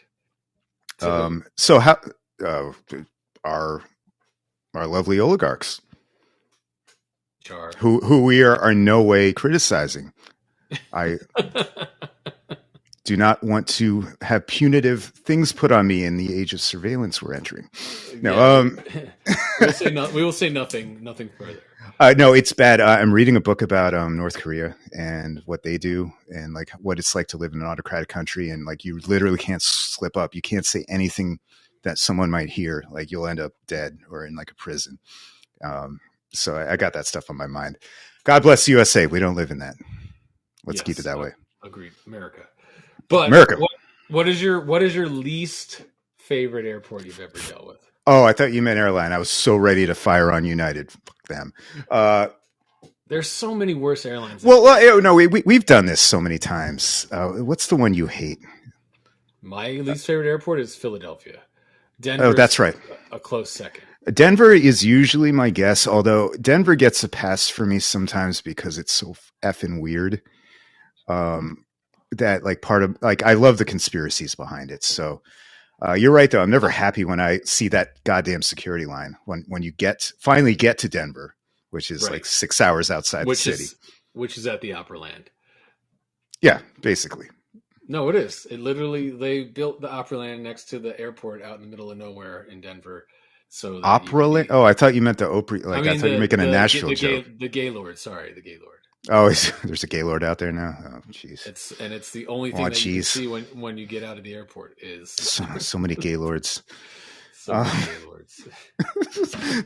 So how our lovely oligarchs, who we are in no way criticizing. I do not want to have punitive things put on me in the age of surveillance we're entering. No, we will say nothing further. No, it's bad. I'm reading a book about North Korea and what they do and like what it's like to live in an autocratic country. And like, you literally can't slip up. You can't say anything that someone might hear. Like, you'll end up dead or in like a prison. So I got that stuff on my mind. God bless USA. We don't live in that. Let's keep it that way. Agreed. America. But America. What is your least favorite airport you've ever dealt with? Oh, I thought you meant airline. I was so ready to fire on United. Fuck them. There's so many worse airlines. Well, no, we've done this so many times. What's the one you hate? My least favorite airport is Philadelphia. Denver. Oh, that's right. A close second. Denver is usually my guess, although Denver gets a pass for me sometimes because it's so effing weird. That like part of like, I love the conspiracies behind it. So you're right though. I'm never happy when I see that goddamn security line when you finally get to Denver, which is like 6 hours outside the city, which is at the Opryland. Yeah, basically. No, it is. It literally, they built the Opryland next to the airport out in the middle of nowhere in Denver. So Opryland? Oh, I thought you meant the Opry. Like, I thought you were making a Nashville joke. The Gaylord. Sorry, the Gaylord. Oh, there's a Gaylord out there now. Oh, jeez. It's the only thing that you can see when you get out of the airport is so many Gaylords. So many J words.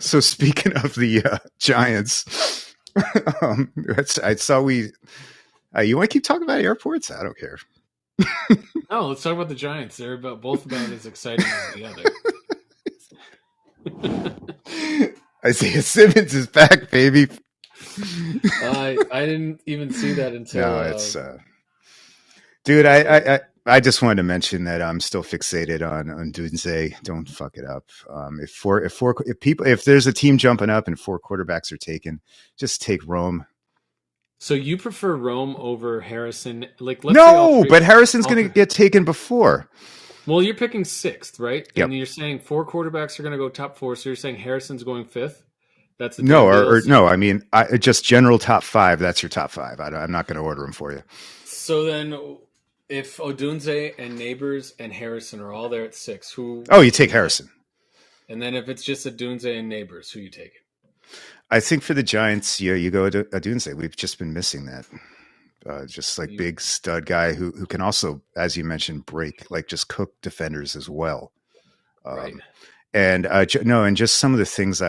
So speaking of the Giants, I saw we. You want to keep talking about airports? I don't care. No, let's talk about the Giants. They're both about as exciting as the other. Isaiah Simmons is back, baby. I didn't even see that until. No, it's dude. I just wanted to mention that I'm still fixated on Dunze. Don't fuck it up. If there's a team jumping up and 4 quarterbacks are taken, just take Rome. So you prefer Rome over Harrison? Like, no, but Harrison's going to get taken before. Well, you're picking 6th, right? Yep. And you're saying 4 quarterbacks are going to go top 4. So you're saying Harrison's going 5th? That's the no. I mean, just general top 5. That's your top 5. I'm not going to order them for you. So then, if Odunze and Neighbors and Harrison are all there at 6, who? Oh, you take Harrison. And then if it's just Odunze and Neighbors, who you take? I think for the Giants, you go to Odunze. We've just been missing that. Just like big stud guy who can also, as you mentioned, break, like just cook defenders as well. Right. And and just some of the things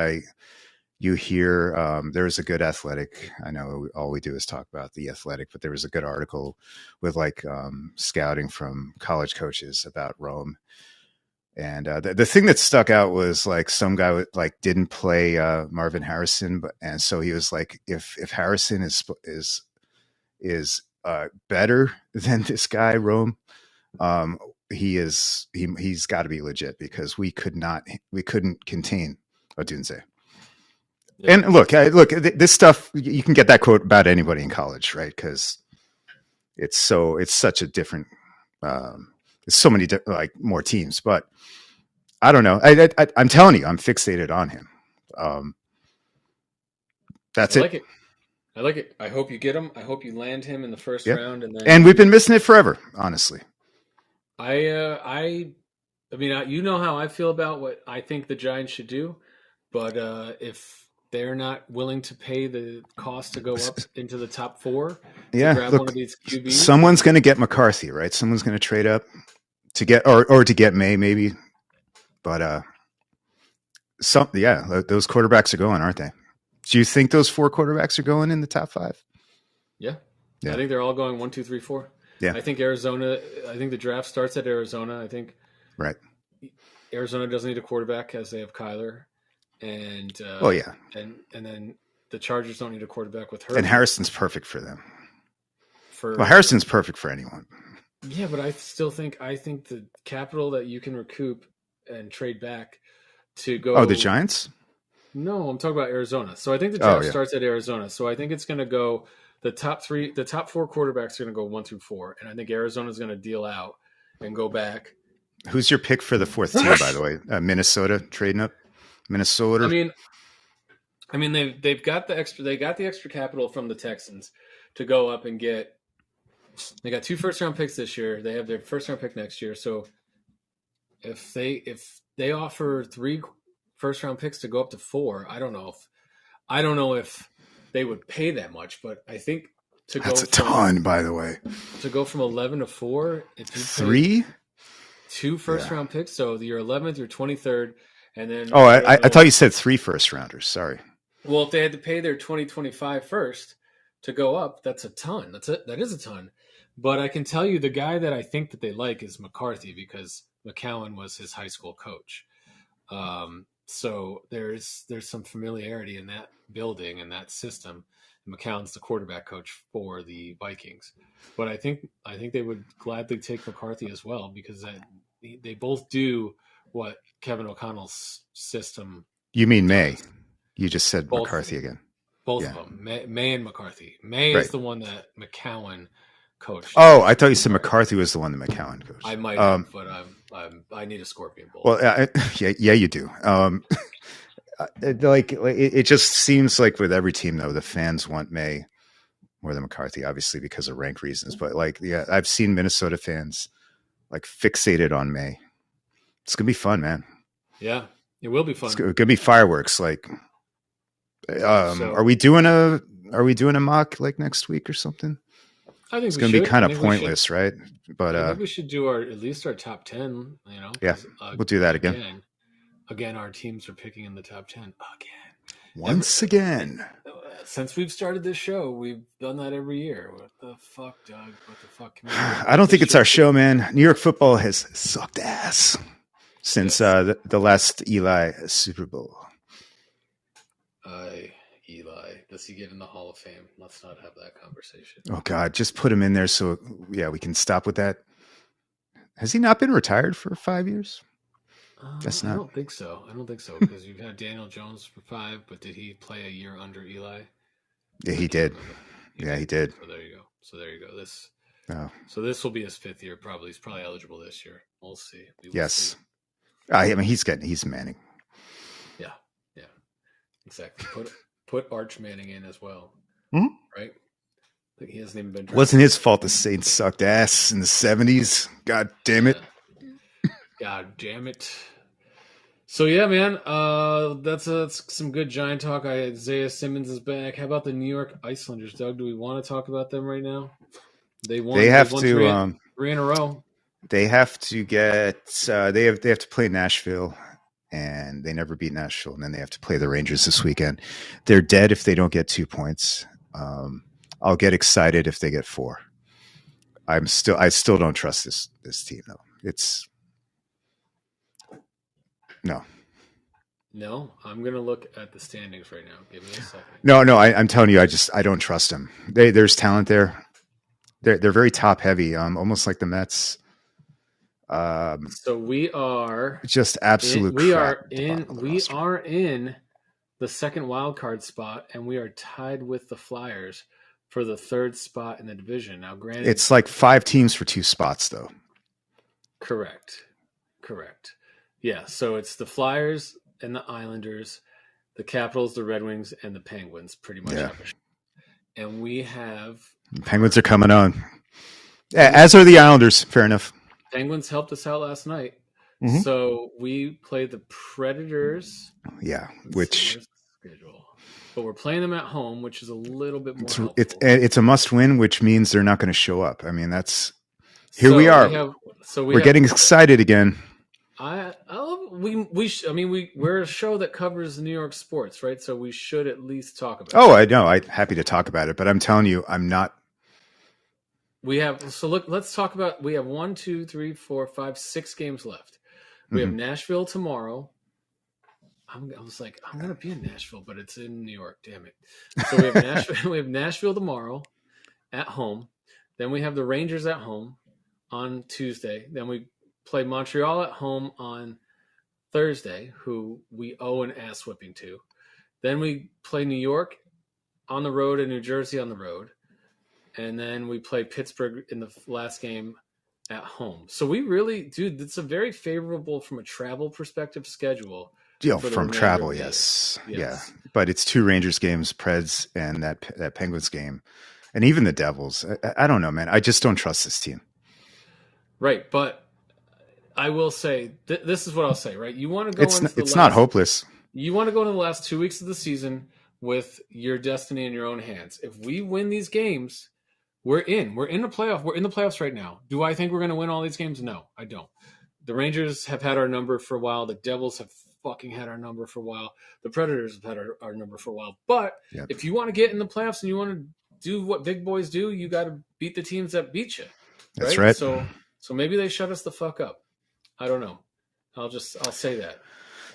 you hear. There's a good Athletic. I know all we do is talk about the Athletic, but there was a good article with like scouting from college coaches about Rome. And the thing that stuck out was like some guy didn't play Marvin Harrison, and so he was like, if Harrison is better than this guy Rome, he's got to be legit, because we couldn't contain Odunze. Yeah. And look, this stuff, you can get that quote about anybody in college, right? Because it's such a different. There's so many more teams, but I don't know. I'm telling you, I'm fixated on him. That's it. I like it. I hope you get him. I hope you land him in the first round, and we've been missing it forever, honestly. I mean, you know how I feel about what I think the Giants should do, but if they're not willing to pay the cost to go up into the top 4, grab one of these QBs, someone's going to get McCarthy, right? Someone's going to trade up to get or to get May, maybe. But those quarterbacks are going, aren't they? Do you think those 4 quarterbacks are going in the top 5? Yeah. I think they're all going 1, 2, 3, 4. Yeah. I think Arizona. I think the draft starts at Arizona. I think Arizona doesn't need a quarterback, as they have Kyler, and and then the Chargers don't need a quarterback with Herbert. And Harrison's perfect for them. Harrison's perfect for anyone. Yeah, but I think the capital that you can recoup and trade back to go. Oh, the Giants? No, I'm talking about Arizona. So I think the draft starts at Arizona. So I think it's going to go the top 4 quarterbacks are going to go 1 through 4, and I think Arizona's going to deal out and go back. Who's your pick for the 4th team, by the way? Minnesota trading up. Minnesota. I mean, they've got the extra. They got the extra capital from the Texans to go up and get. They got 2 first-round picks this year. They have their first-round pick next year. So if they offer 3 first-round picks to go up to 4, I don't know if they would pay that much, but I think that's a ton, by the way. To go from 11 to 4, if you 3, 2 first-round picks, so your 11th, your 23rd, and then I thought you said 3 first-rounders. Sorry. Well, if they had to pay their 2025 first to go up, that's a ton. That is a ton. But I can tell you the guy that I think that they like is McCarthy, because McCown was his high school coach. So there's some familiarity in that building and that system. McCown's the quarterback coach for the Vikings, but I think they would gladly take McCarthy as well, because they both do what Kevin O'Connell's system. You mean May? You just said both, McCarthy again. Both of them, May and McCarthy. May is the one that McCown coached. Oh, I thought you said McCarthy was the one that McCown coached. I might have, but I need a scorpion bowl. Well, yeah, you do. It just seems like with every team, though, the fans want May more than McCarthy, obviously because of rank reasons. But I've seen Minnesota fans fixated on May. It's gonna be fun, man. Yeah, it will be fun. It's gonna be fireworks. Are we doing a mock next week or something? I think it's going to be kind of pointless, right? But I think we should do at least our top 10. Yeah, we'll do that again. again, our teams are picking in the top 10 again. Once again. Since we've started this show, we've done that every year. What the fuck, Doug? What the fuck? I don't think it's our show, man. New York football has sucked ass since the last Eli Super Bowl. Eli, does he get in the Hall of Fame? Let's not have that conversation. Oh, God, just put him in there so, yeah, we can stop with that. Has he not been retired for 5 years? Guess not. I don't think so. Because you've had Daniel Jones for 5, but did he play a year under Eli? Yeah, he did. He did. So there you go. So this will be his 5th year. Probably he's probably eligible this year. We'll see. Yes. I mean, he's Manning. Yeah. Exactly. Put Arch Manning in as well. Mm-hmm. Right. He hasn't even been. Wasn't his fault the Saints sucked ass in the 70s. God damn it. God damn it. So yeah, man, that's some good Giant talk. Isaiah Simmons is back. How about the New York Islanders, Doug? Do we want to talk about them right now? They won. They have three in a row. They have to get. They have to play Nashville, and they never beat Nashville, and then they have to play the Rangers this weekend. They're dead if they don't get 2 points. I'll get excited if they get 4. I still don't trust this team though. It's. No, I'm gonna look at the standings right now. Give me a second. No, I'm telling you, I don't trust them. There's talent there. They're very top heavy, almost like the Mets. So we are just absolute. We are in the second wild card spot, and we are tied with the Flyers for the 3rd spot in the division. Now, granted, it's like 5 teams for 2 spots, though. Correct. Yeah, so it's the Flyers and the Islanders, the Capitals, the Red Wings, and the Penguins, pretty much. Yeah. And we have... The Penguins are coming on. As are the Islanders, fair enough. Penguins helped us out last night. Mm-hmm. So we played the Predators. Yeah, which... But we're playing them at home, which is a little bit more helpful. It's a must-win, which means they're not going to show up. I mean, that's... Here we are. We're getting excited again. We're a show that covers New York sports, right? So we should at least talk about it. Oh, I know. I'm happy to talk about it, but I'm telling you, I'm not. Let's talk about, we have 1, 2, 3, 4, 5, 6 games left. We have Nashville tomorrow. I was like, I'm going to be in Nashville, but it's in New York. Damn it. So we have Nashville, Nashville tomorrow at home. Then we have the Rangers at home on Tuesday. Then we play Montreal at home on Thursday, who we owe an ass whipping to. Then we play New York on the road and New Jersey on the road. And then we play Pittsburgh in the last game at home. So we really, dude, it's a very favorable from a travel perspective schedule. From travel, yes. Yeah. But it's 2 Rangers games, Preds, and that Penguins game. And even the Devils. I don't know, man. I just don't trust this team. Right, but I will say this is what I'll say. Right, you want to go. It's not hopeless. You want to go into the last 2 weeks of the season with your destiny in your own hands. If we win these games, we're in. We're in the playoff. We're in the playoffs right now. Do I think we're going to win all these games? No, I don't. The Rangers have had our number for a while. The Devils have fucking had our number for a while. The Predators have had our number for a while. But if you want to get in the playoffs and you want to do what big boys do, you got to beat the teams that beat you. That's right. So maybe they shut us the fuck up. I don't know. I'll say that.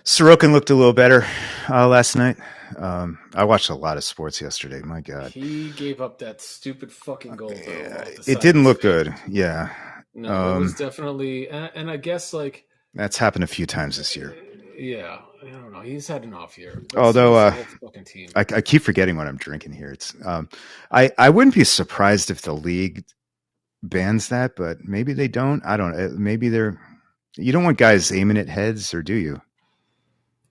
Sorokin looked a little better last night. I watched a lot of sports yesterday. My God. He gave up that stupid fucking goal. It didn't look good. Yeah. No, it was definitely, and I guess like. That's happened a few times this year. Yeah. I don't know. He's had an off year. Although I keep forgetting what I'm drinking here. It's I wouldn't be surprised if the league bans that, but maybe they don't. I don't. Maybe you don't want guys aiming at heads, or do you?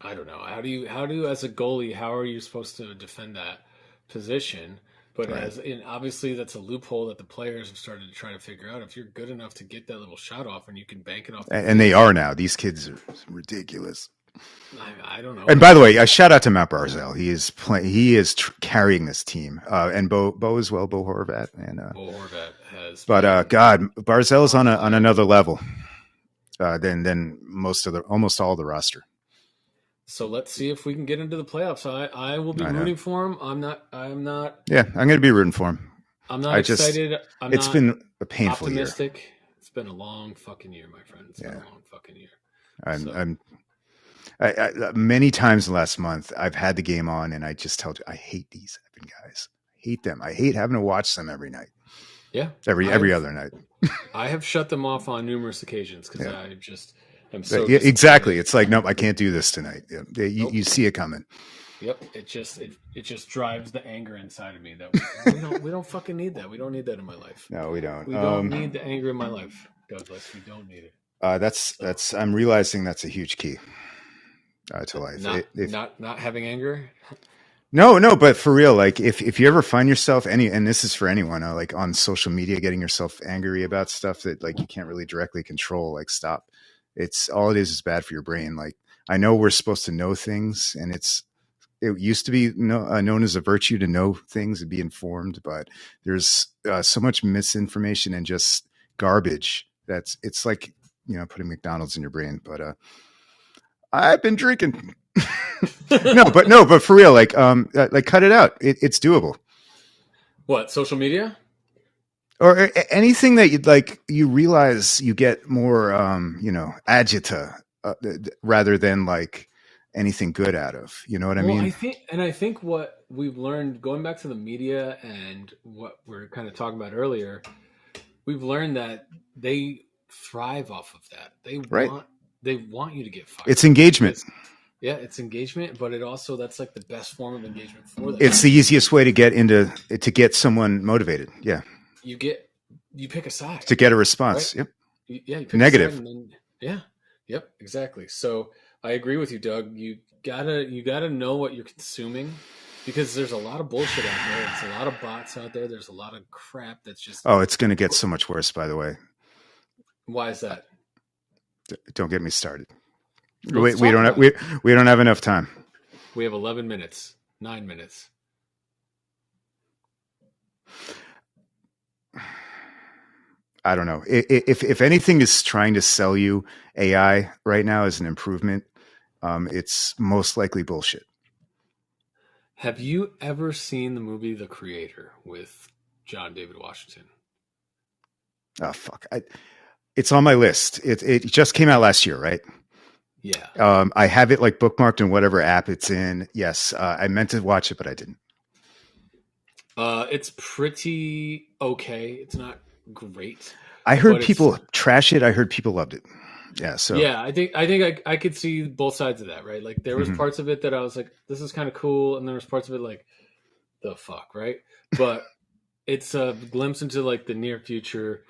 I don't know. How do you as a goalie? How are you supposed to defend that position? But obviously that's a loophole that the players have started to try to figure out. If you're good enough to get that little shot off and you can bank it off, and they are now. These kids are ridiculous. I don't know. And by the way, a shout out to Matt Barzal. He is carrying this team, and Bo as well. Bo Horvat and Bo Horvat has. But God, Barzal's on another level than almost all the roster. So let's see if we can get into the playoffs. I will be rooting for him. I'm not. Yeah, I'm going to be rooting for him. I'm not excited. It's been a painful optimistic. year. It's been a long fucking year, my friend. It's been a long fucking year. I many times last month, I've had the game on, and I just told you, I hate these effing guys. I hate them. I hate having to watch them every night. Yeah, every other night. I have shut them off on numerous occasions because I just am so exactly. It's like, nope, I can't do this tonight. You see it coming. Yep, it just drives the anger inside of me that we don't fucking need that. We don't need that in my life. No, we don't. We don't need the anger in my life, Douglas. We don't need it. I'm realizing that's a huge key to life. Not having anger. No, but for real, like if you ever find yourself and this is for anyone, like on social media, getting yourself angry about stuff that like you can't really directly control, like stop. It's all it is bad for your brain. Like I know we're supposed to know things, and it used to be known as a virtue to know things and be informed, but there's so much misinformation and just garbage it's like, putting McDonald's in your brain. But I've been drinking. but for real, like cut it out. It's doable. What, social media? Or anything that you realize you get more, agita rather than like anything good out of, you know what I mean? I think what we've learned going back to the media and what we're kind of talking about earlier, we've learned that they thrive off of that. They want you to get fired. It's engagement. Yeah, it's engagement, but that's like the best form of engagement for them. It's the easiest way to get someone motivated. Yeah. You pick a side to get a response. Right? Yep. Yeah. You pick negative. Yep. Exactly. So I agree with you, Doug. You gotta know what you're consuming, because there's a lot of bullshit out there. There's a lot of bots out there. There's a lot of crap that's just. Oh, it's going to get so much worse, by the way. Why is that? Don't get me started. We don't have enough time. We have 11 minutes, 9 minutes. I don't know. If anything is trying to sell you AI right now as an improvement, it's most likely bullshit. Have you ever seen the movie The Creator with John David Washington? Oh, fuck. It's on my list. It just came out last year, right? Yeah. I have it like bookmarked in whatever app it's in. Yes. I meant to watch it, but I didn't. It's pretty okay. It's not great. I heard people trash it. I heard people loved it. Yeah. So yeah, I think I could see both sides of that, right? Like there was parts of it that I was like, this is kind of cool, and there was parts of it like, the fuck, right? But it's a glimpse into like the near future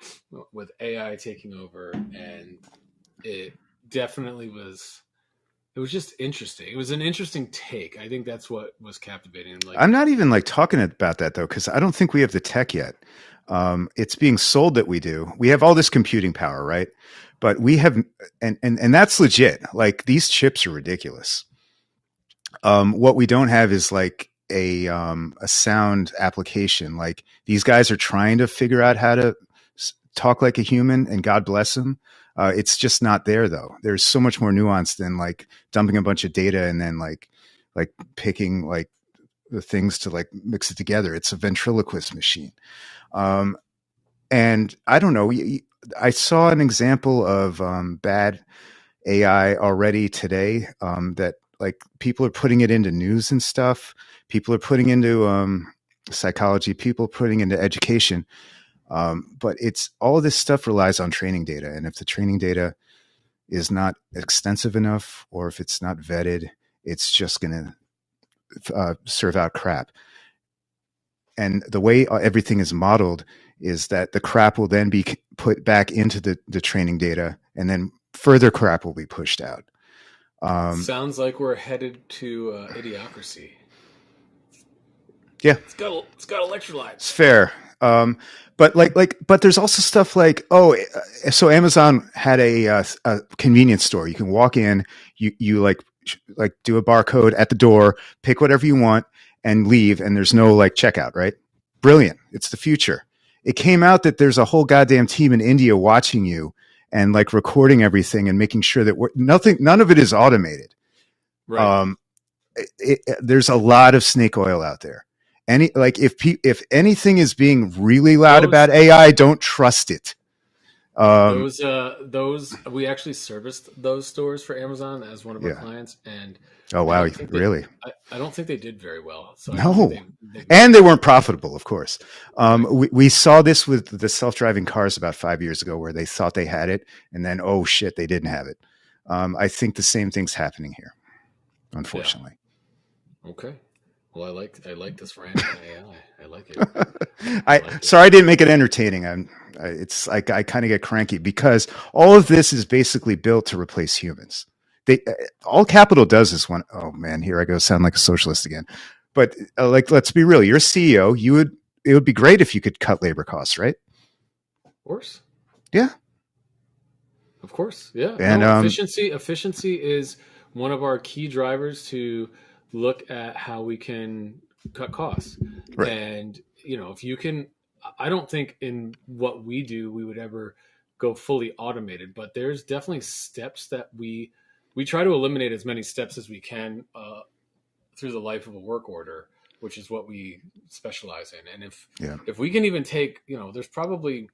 with AI taking over, and it definitely was. It was just interesting. It was an interesting take. I think that's what was captivating. Like, I'm not even like talking about that though, because I don't think we have the tech yet. It's being sold that we do. We have all this computing power, right? But we have, and that's legit. Like these chips are ridiculous. What we don't have is like a sound application. Like these guys are trying to figure out how to talk like a human, and God bless them. It's just not there though. There's so much more nuance than like dumping a bunch of data and then like picking like the things to like mix it together. It's a ventriloquist machine. And I don't know. I saw an example of bad AI already today that like people are putting it into news and stuff. People are putting into psychology. People putting into education. But it's all of this stuff relies on training data. And if the training data is not extensive enough, or if it's not vetted, it's just going to serve out crap. And the way everything is modeled is that the crap will then be put back into the training data, and then further crap will be pushed out. Sounds like we're headed to idiocracy. Yeah. It's got electrolytes. It's fair. But there's also stuff like, so Amazon had a convenience store. You can walk in, you like do a barcode at the door, pick whatever you want, and leave, and there's no like checkout, right? Brilliant. It's the future. It came out that there's a whole goddamn team in India watching you and like recording everything and making sure that none of it is automated. Right. There's a lot of snake oil out there. If anything is being really loud Those about AI, don't trust it. those we actually serviced those stores for Amazon as one of our Yeah. clients, and Oh I wow, don't think they really? I don't think they did very well. So I don't think No. they've made And it. they weren't profitable, of course. Right. We saw this with the self-driving cars about 5 years ago, where they thought they had it, and then oh shit, they didn't have it. I think the same thing's happening here, Yeah. unfortunately. Okay. Well, I like this rant on AI. I like it. I I like it. sorry I didn't make it entertaining. It's like I kind of get cranky because all of this is basically built to replace humans. They all capital does is one. Oh man, here I go, sound like a socialist again. But like, let's be real. You're a CEO. It would be great if you could cut labor costs, right? Of course. Yeah, Of course. Yeah. and No, efficiency is one of our key drivers to look at how we can cut costs. right, And, if you can, I don't think in what we do we would ever go fully automated, but there's definitely steps that we try to eliminate as many steps as we can through the life of a work order, which is what we specialize in. And yeah, if we can even take, there's probably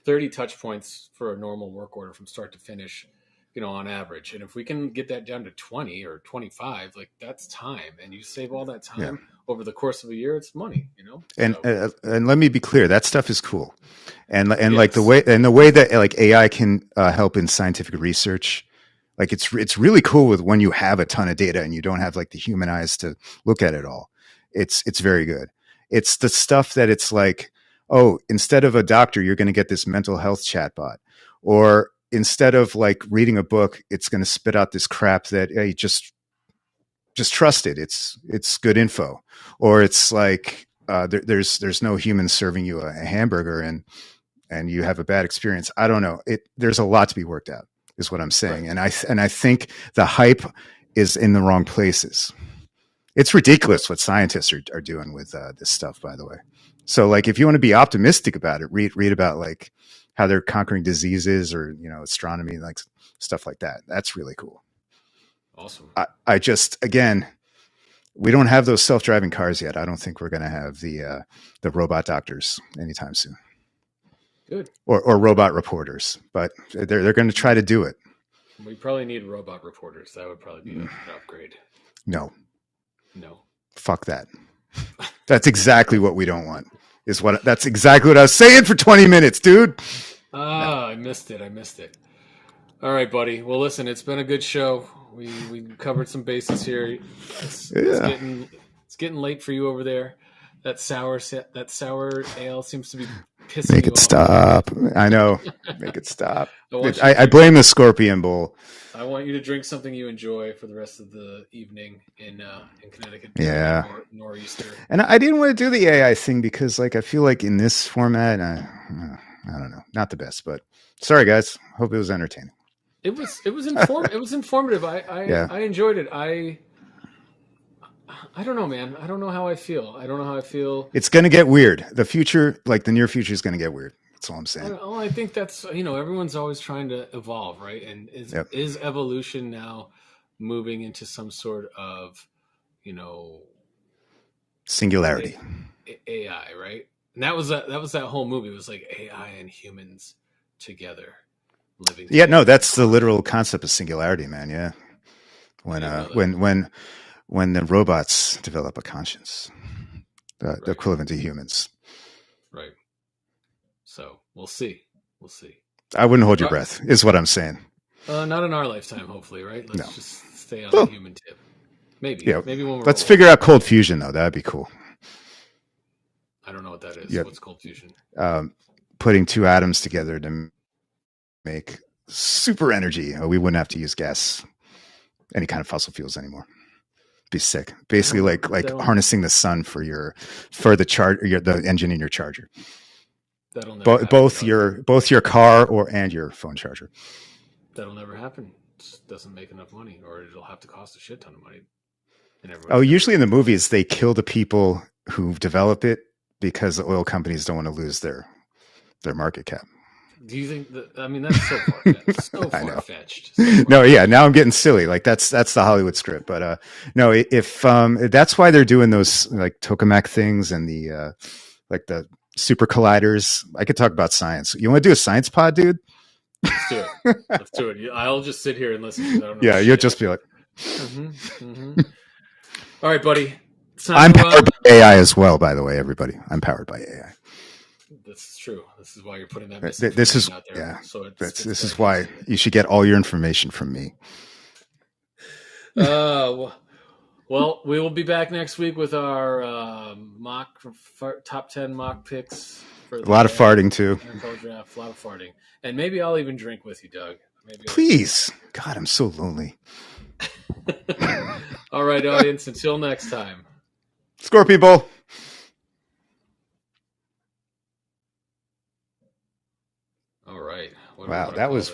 30 touch points for a normal work order from start to finish, on average. And if we can get that down to 20 or 25, like that's time. And you save all that yeah. time over the course of a year, it's money, And So, let me be clear, that stuff is cool, and like yes. the way that like AI can help in scientific research. Like it's really cool with when you have a ton of data and you don't have like the human eyes to look at it all. It's very good. It's the stuff that it's like, oh, instead of a doctor, you're going to get this mental health chatbot, or instead of like reading a book, it's going to spit out this crap that hey, just trust it. It's good info, or it's like there's no human serving you a hamburger and you have a bad experience. I don't know. There's a lot to be worked out, is what I'm saying. Right. And I think the hype is in the wrong places. It's ridiculous what scientists are doing with this stuff, by the way. So like, if you want to be optimistic about it, read about like how they're conquering diseases or, astronomy, like stuff like that. That's really cool. Awesome. I just, again, we don't have those self-driving cars yet. I don't think we're going to have the robot doctors anytime soon. Good. Or robot reporters, but they're going to try to do it. We probably need robot reporters. That would probably be an upgrade. No, Fuck that. That's exactly what we don't want. That's exactly what I was saying for 20 minutes, dude. No. I missed it. All right, buddy. Well, listen, it's been a good show. We covered some bases here. It's getting late for you over there. That sour ale seems to be pissing Make you it off. stop. I know. Make it stop. I blame the Scorpion Bowl. I want you to drink something you enjoy for the rest of the evening in Connecticut. Yeah. Nor'easter. And I didn't want to do the AI thing because, like, I feel like in this format, I don't know, not the best. But sorry, guys. Hope it was entertaining. It was informative. I enjoyed it. I don't know, man. I don't know how I feel. It's going to get weird. The future, like the near future, is going to get weird. That's all I'm saying. I think that's, everyone's always trying to evolve, right? And is evolution now moving into some sort of, singularity? AI, right? And that was that whole movie. It was like AI and humans together living together. Yeah, no, that's the literal concept of singularity, man. Yeah. When the robots develop a conscience, the equivalent to humans. Right. So we'll see. I wouldn't hold your breath, is what I'm saying. Not in our lifetime, hopefully, right? Let's just stay on the human tip. Maybe. Yeah. Maybe when we're Let's old. figure out cold fusion, though. That'd be cool. I don't know what that is. Yep. What's cold fusion? Putting two atoms together to make super energy. We wouldn't have to use gas, any kind of fossil fuels anymore. Be sick. Basically, like harnessing the sun for the engine in your charger. That'll never both your car and your phone charger. That'll never happen. It just doesn't make enough money, or it'll have to cost a shit ton of money. Usually in the movies they kill the people who develop it because the oil companies don't want to lose their market cap. Do you think that? I mean, that's so far-fetched. So I know. far-fetched. So far-fetched. No, yeah. Now I'm getting silly. Like that's the Hollywood script. But no, if that's why they're doing those like tokamak things and the like the super colliders. I could talk about science. You want to do a science pod, dude? Let's do it. Let's do it. I'll just sit here and listen. I don't know Yeah, you'll just be like. All right, buddy. I'm powered by AI as well, by the way, everybody. I'm powered by AI. This is true. This is why you're putting that. This is out there. yeah. So this is why you should get all your information from me. Well, we will be back next week with our top 10 mock picks. For a lot of farting too. NFL draft, a lot of farting, and maybe I'll even drink with you, Doug. Maybe. Please, God, I'm so lonely. All right, audience. Until next time. Score, people. All right. Wow, that was